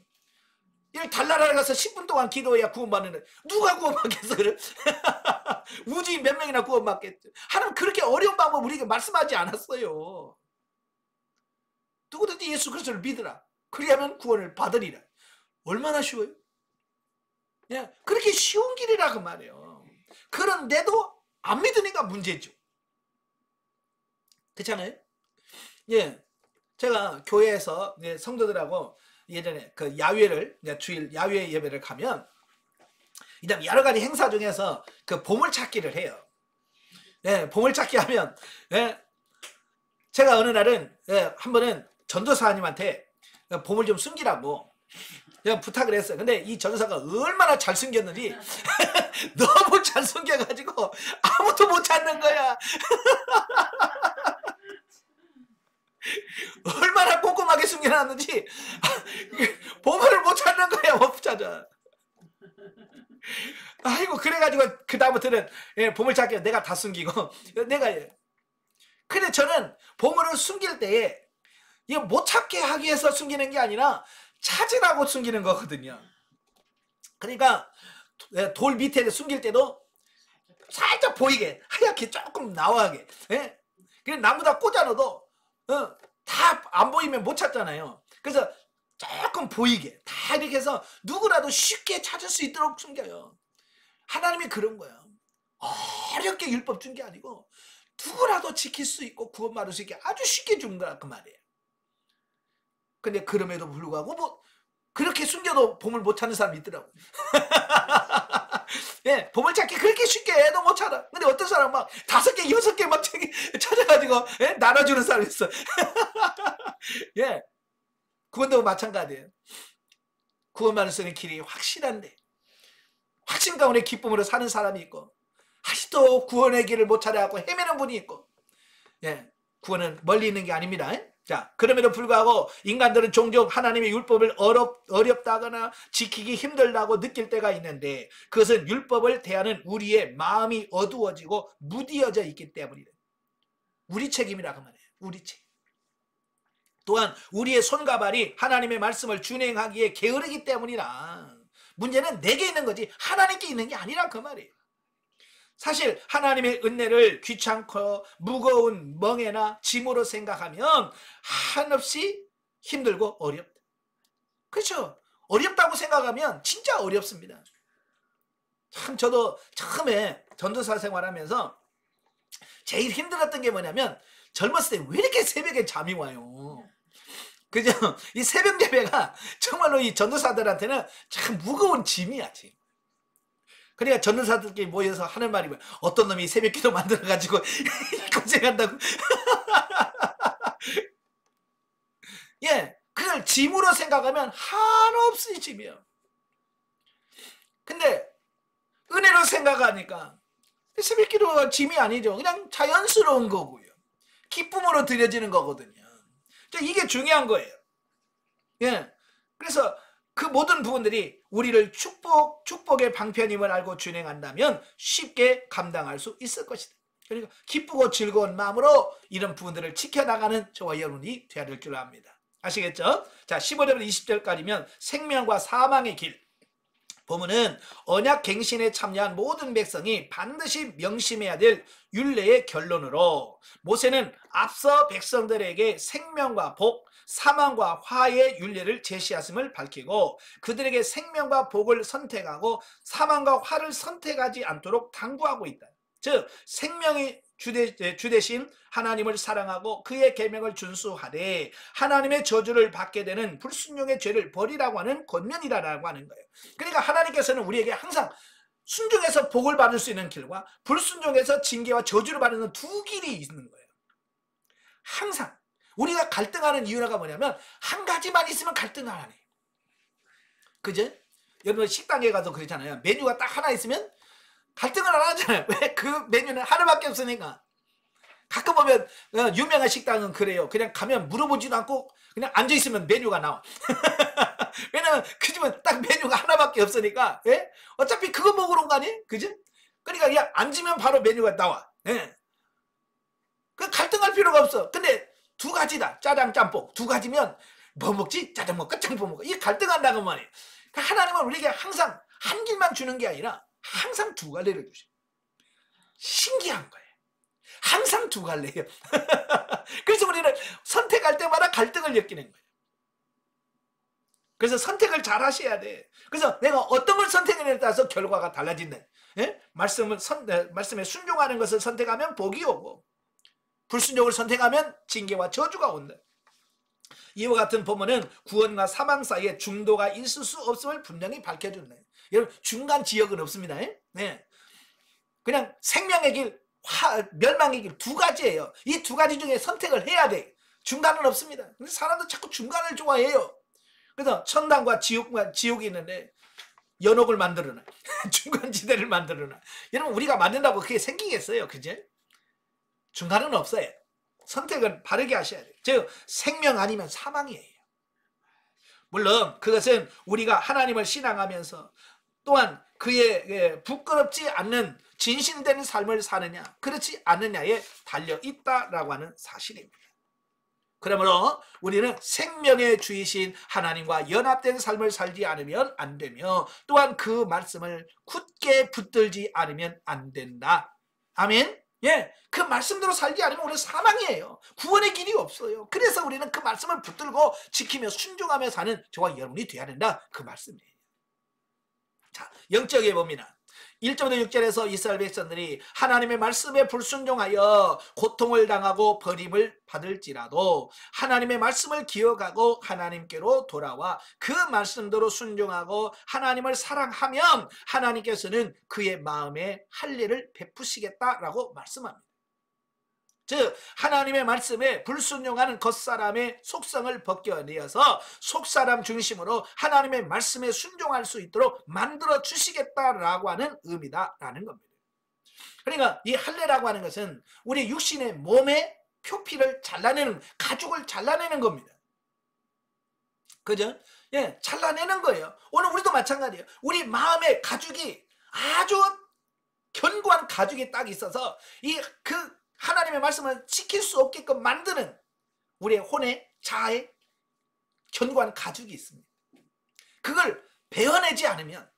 Speaker 1: 달나라에 가서 10분 동안 기도해야 구원받는데 누가 구원받겠어? 그래? 우주인 몇 명이나 구원받겠죠. 하나님 그렇게 어려운 방법 우리에게 말씀하지 않았어요. 누구든지 예수 그리스도를 믿으라. 그리하면 구원을 받으리라. 얼마나 쉬워요? 예, 그렇게 쉬운 길이라 그 말이에요. 그런데도 안 믿으니까 문제죠. 그렇잖아요? 예, 제가 교회에서 성도들하고 예전에 그 야외를 주일 야외 예배를 가면 이제 여러 가지 행사 중에서 그 보물찾기를 해요. 예, 보물찾기 하면 예, 제가 어느 날은 한 번은 전도사님한테 보물 좀 숨기라고 부탁을 했어요. 근데 이 전도사가 얼마나 잘 숨겼는지 너무 잘 숨겨가지고 아무도 못 찾는 거야. 얼마나 꼼꼼하게 숨겨놨는지 보물을 못 찾는 거야. 못 찾아. 아이고 그래가지고 그 다음부터는 보물찾기 내가 다 숨기고 내가 근데 저는 보물을 숨길 때에 이거 못 찾게 하기 위해서 숨기는 게 아니라 찾으라고 숨기는 거거든요. 그러니까 돌 밑에 숨길 때도 살짝 보이게 하얗게 조금 나와게. 그냥 나무다 꽂아놓어도 다 안 보이면 못 찾잖아요. 그래서 조금 보이게 다 이렇게 해서 누구라도 쉽게 찾을 수 있도록 숨겨요. 하나님이 그런 거예요. 어렵게 율법 준 게 아니고 누구라도 지킬 수 있고 구원받을 수 있게 아주 쉽게 준 거야 그 말이에요. 근데 그럼에도 불구하고 뭐 그렇게 숨겨도 보물 못 찾는 사람이 있더라고. 예, 보물 찾기 그렇게 쉽게 해도 못 찾아. 근데 어떤 사람 막 5개, 6개 막 찾아가지고 나눠주는 사람이 있어. 예, 구원도 마찬가지예요. 구원받을 수 있는 길이 확실한데 확신 가운데 기쁨으로 사는 사람이 있고 아직도 구원의 길을 못 찾아갖고 헤매는 분이 있고 예, 구원은 멀리 있는 게 아닙니다. 자, 그럼에도 불구하고 인간들은 종종 하나님의 율법을 어렵다거나 지키기 힘들다고 느낄 때가 있는데 그것은 율법을 대하는 우리의 마음이 어두워지고 무디어져 있기 때문이래. 우리 책임이라 그 말이에요. 우리 책임. 또한 우리의 손과 발이 하나님의 말씀을 준행하기에 게으르기 때문이라. 문제는 내게 있는 거지 하나님께 있는 게 아니라 그 말이에요. 사실 하나님의 은혜를 귀찮고 무거운 멍에나 짐으로 생각하면 한없이 힘들고 어렵다. 그렇죠? 어렵다고 생각하면 진짜 어렵습니다. 참 저도 처음에 전도사 생활하면서 제일 힘들었던 게 뭐냐면 젊었을 때 왜 이렇게 새벽에 잠이 와요. 그죠? 이 새벽 예배가 정말로 이 전도사들한테는 참 무거운 짐이야 짐. 그러니까 전도사들끼리 모여서 하는 말이 뭐야. 어떤 놈이 새벽 기도 만들어가지고 고생한다고. 예, 그걸 짐으로 생각하면 한없이 짐이야. 근데 은혜로 생각하니까 새벽 기도가 짐이 아니죠. 그냥 자연스러운 거고요. 기쁨으로 드려지는 거거든요. 이게 중요한 거예요. 예, 그래서 그 모든 부분들이 우리를 축복의 방편임을 알고 준행한다면 쉽게 감당할 수 있을 것이다. 그러니까 기쁘고 즐거운 마음으로 이런 부분들을 지켜나가는 저와 여러분이 되어야 될 줄 압니다. 아시겠죠? 자, 15절부터 20절까지면 생명과 사망의 길. 보면은 언약 갱신에 참여한 모든 백성이 반드시 명심해야 될 율례의 결론으로 모세는 앞서 백성들에게 생명과 복, 사망과 화의 율례를 제시하심을 밝히고 그들에게 생명과 복을 선택하고 사망과 화를 선택하지 않도록 당부하고 있다. 즉 생명이 주 대신 하나님을 사랑하고 그의 계명을 준수하되 하나님의 저주를 받게 되는 불순종의 죄를 버리라고 하는 권면이라고 하는 거예요. 그러니까 하나님께서는 우리에게 항상 순종해서 복을 받을 수 있는 길과 불순종해서 징계와 저주를 받는 두 길이 있는 거예요. 항상 우리가 갈등하는 이유가 뭐냐면 한 가지만 있으면 갈등을 안 해요. 그죠? 여러분 식당에 가서 그렇잖아요. 메뉴가 딱 하나 있으면 갈등을 안 하잖아요. 왜? 그 메뉴는 하나밖에 없으니까. 가끔 보면 유명한 식당은 그래요. 그냥 가면 물어보지도 않고 그냥 앉아있으면 메뉴가 나와. 왜냐면 그 집은 딱 메뉴가 하나밖에 없으니까, 예? 어차피 그거 먹으러 온 거 아니에요? 그지? 그러니까 그냥 앉으면 바로 메뉴가 나와. 예. 그 갈등할 필요가 없어. 근데 두 가지다. 짜장, 짬뽕. 두 가지면 뭐 먹지? 짜장 먹고 짬뽕 먹고. 이게 갈등한다는 말이에요. 그러니까 하나님은 우리에게 항상 한 길만 주는 게 아니라 항상 두 갈래를 주셔. 신기한 거예요. 항상 두 갈래예요. 그래서 우리는 선택할 때마다 갈등을 느끼는 거예요. 그래서 선택을 잘 하셔야 돼. 그래서 내가 어떤 걸 선택하느냐에 따라서 결과가 달라진다. 예? 말씀에 순종하는 것을 선택하면 복이 오고, 불순종을 선택하면 징계와 저주가 온다. 이와 같은 본문은 구원과 사망 사이에 중도가 있을 수 없음을 분명히 밝혀준다. 여러분, 중간 지역은 없습니다. 네. 그냥 생명의 길, 멸망의 길 두 가지예요. 이 두 가지 중에 선택을 해야 돼. 중간은 없습니다. 근데 사람들 자꾸 중간을 좋아해요. 그래서 천당과 지옥이 있는데 연옥을 만들어놔. 중간지대를 만들어놔. 여러분, 우리가 만든다고 그게 생기겠어요? 그제? 중간은 없어요. 선택은 바르게 하셔야 돼요. 즉 생명 아니면 사망이에요. 물론 그것은 우리가 하나님을 신앙하면서 또한 그의 부끄럽지 않는 진실된 삶을 사느냐 그렇지 않느냐에 달려있다라고 하는 사실입니다. 그러므로 우리는 생명의 주이신 하나님과 연합된 삶을 살지 않으면 안 되며, 또한 그 말씀을 굳게 붙들지 않으면 안 된다. 아멘. 예, 그 말씀대로 살지 않으면 우리는 사망이에요. 구원의 길이 없어요. 그래서 우리는 그 말씀을 붙들고 지키며 순종하며 사는 저와 여러분이 되어야 된다. 그 말씀이에요. 자, 영적에 봅니다. 1절부터 6절에서 이스라엘 백성들이 하나님의 말씀에 불순종하여 고통을 당하고 버림을 받을지라도 하나님의 말씀을 기억하고 하나님께로 돌아와 그 말씀대로 순종하고 하나님을 사랑하면 하나님께서는 그의 마음에 할례를 베푸시겠다라고 말씀합니다. 즉 하나님의 말씀에 불순종하는 겉사람의 속성을 벗겨내어서 속사람 중심으로 하나님의 말씀에 순종할 수 있도록 만들어 주시겠다라고 하는 의미다라는 겁니다. 그러니까 이 할례라고 하는 것은 우리 육신의 몸의 표피를 잘라내는, 가죽을 잘라내는 겁니다. 그죠? 예, 잘라내는 거예요. 오늘 우리도 마찬가지예요. 우리 마음의 가죽이 아주 견고한 가죽이 딱 있어서 그 하나님의 말씀을 지킬 수 없게끔 만드는 우리의 혼의 자아의 견고한 가죽이 있습니다. 그걸 베어내지 않으면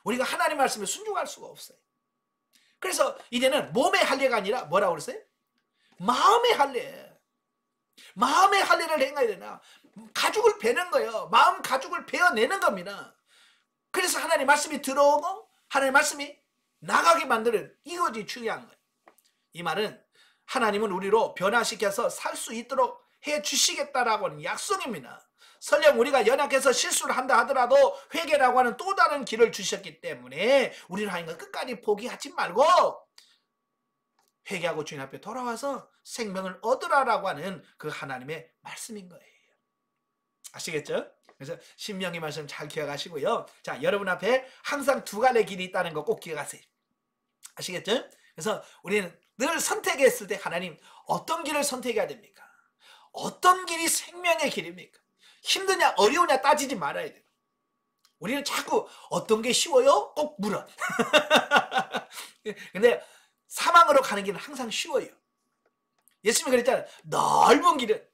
Speaker 1: 우리가 하나님의 말씀에 순종할 수가 없어요. 그래서 이제는 몸의 할례가 아니라 뭐라고 그랬어요? 마음의 할례. 마음의 할례를 행해야 되나? 가죽을 베는 거예요. 마음 가죽을 베어내는 겁니다. 그래서 하나님의 말씀이 들어오고 하나님의 말씀이 나가게 만드는, 이것이 중요한 거예요. 이 말은 하나님은 우리로 변화시켜서 살 수 있도록 해주시겠다라고 하는 약속입니다. 설령 우리가 연약해서 실수를 한다 하더라도 회개라고 하는 또 다른 길을 주셨기 때문에 우리는 하나님과 끝까지 포기하지 말고 회개하고 주님 앞에 돌아와서 생명을 얻으라라고 하는 그 하나님의 말씀인 거예요. 아시겠죠? 그래서 신명기 말씀 잘 기억하시고요. 자, 여러분 앞에 항상 두 갈래 길이 있다는 거 꼭 기억하세요. 아시겠죠? 그래서 우리는 늘 선택했을 때 하나님 어떤 길을 선택해야 됩니까? 어떤 길이 생명의 길입니까? 힘드냐 어려우냐 따지지 말아야 돼요. 우리는 자꾸 어떤 게 쉬워요? 꼭 물어. 근데 사망으로 가는 길은 항상 쉬워요. 예수님이 그랬잖아요. 넓은 길은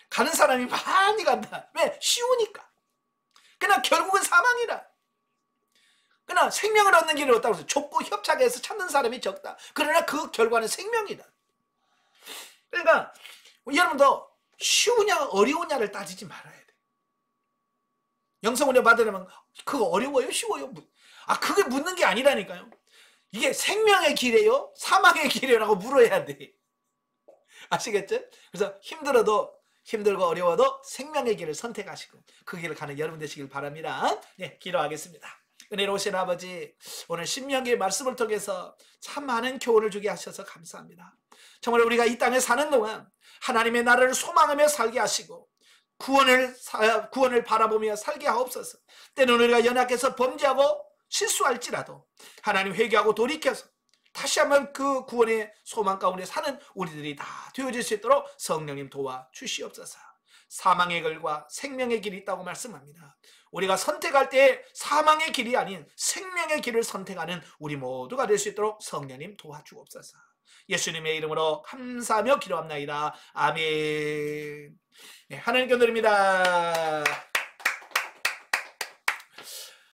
Speaker 1: 가는 사람이 많이 간다. 왜? 쉬우니까. 그러나 결국은 사망이라. 그러나 생명을 얻는 길을 없다고 해서 좁고 협착해서 찾는 사람이 적다. 그러나 그 결과는 생명이다. 그러니까 여러분도 쉬우냐 어려우냐를 따지지 말아야 돼. 영성은혜 받으려면 그거 어려워요? 쉬워요? 그게 묻는 게 아니라니까요. 이게 생명의 길이에요? 사망의 길이라고 물어야 돼. 아시겠죠? 그래서 힘들고 어려워도 생명의 길을 선택하시고 그 길을 가는 여러분 되시길 바랍니다. 네, 기도하겠습니다. 은혜로우신 아버지, 오늘 신명기의 말씀을 통해서 참 많은 교훈을 주게 하셔서 감사합니다. 정말 우리가 이 땅에 사는 동안 하나님의 나라를 소망하며 살게 하시고 구원을 바라보며 살게 하옵소서. 때는 우리가 연약해서 범죄하고 실수할지라도 하나님 회개하고 돌이켜서 다시 한번 그 구원의 소망 가운데 사는 우리들이 다 되어질 수 있도록 성령님 도와주시옵소서. 사망의 길과 생명의 길이 있다고 말씀합니다. 우리가 선택할 때 사망의 길이 아닌 생명의 길을 선택하는 우리 모두가 될 수 있도록 성령님 도와주옵소서. 예수님의 이름으로 감사하며 기도합나이다. 아멘. 네, 하나님께 드립니다.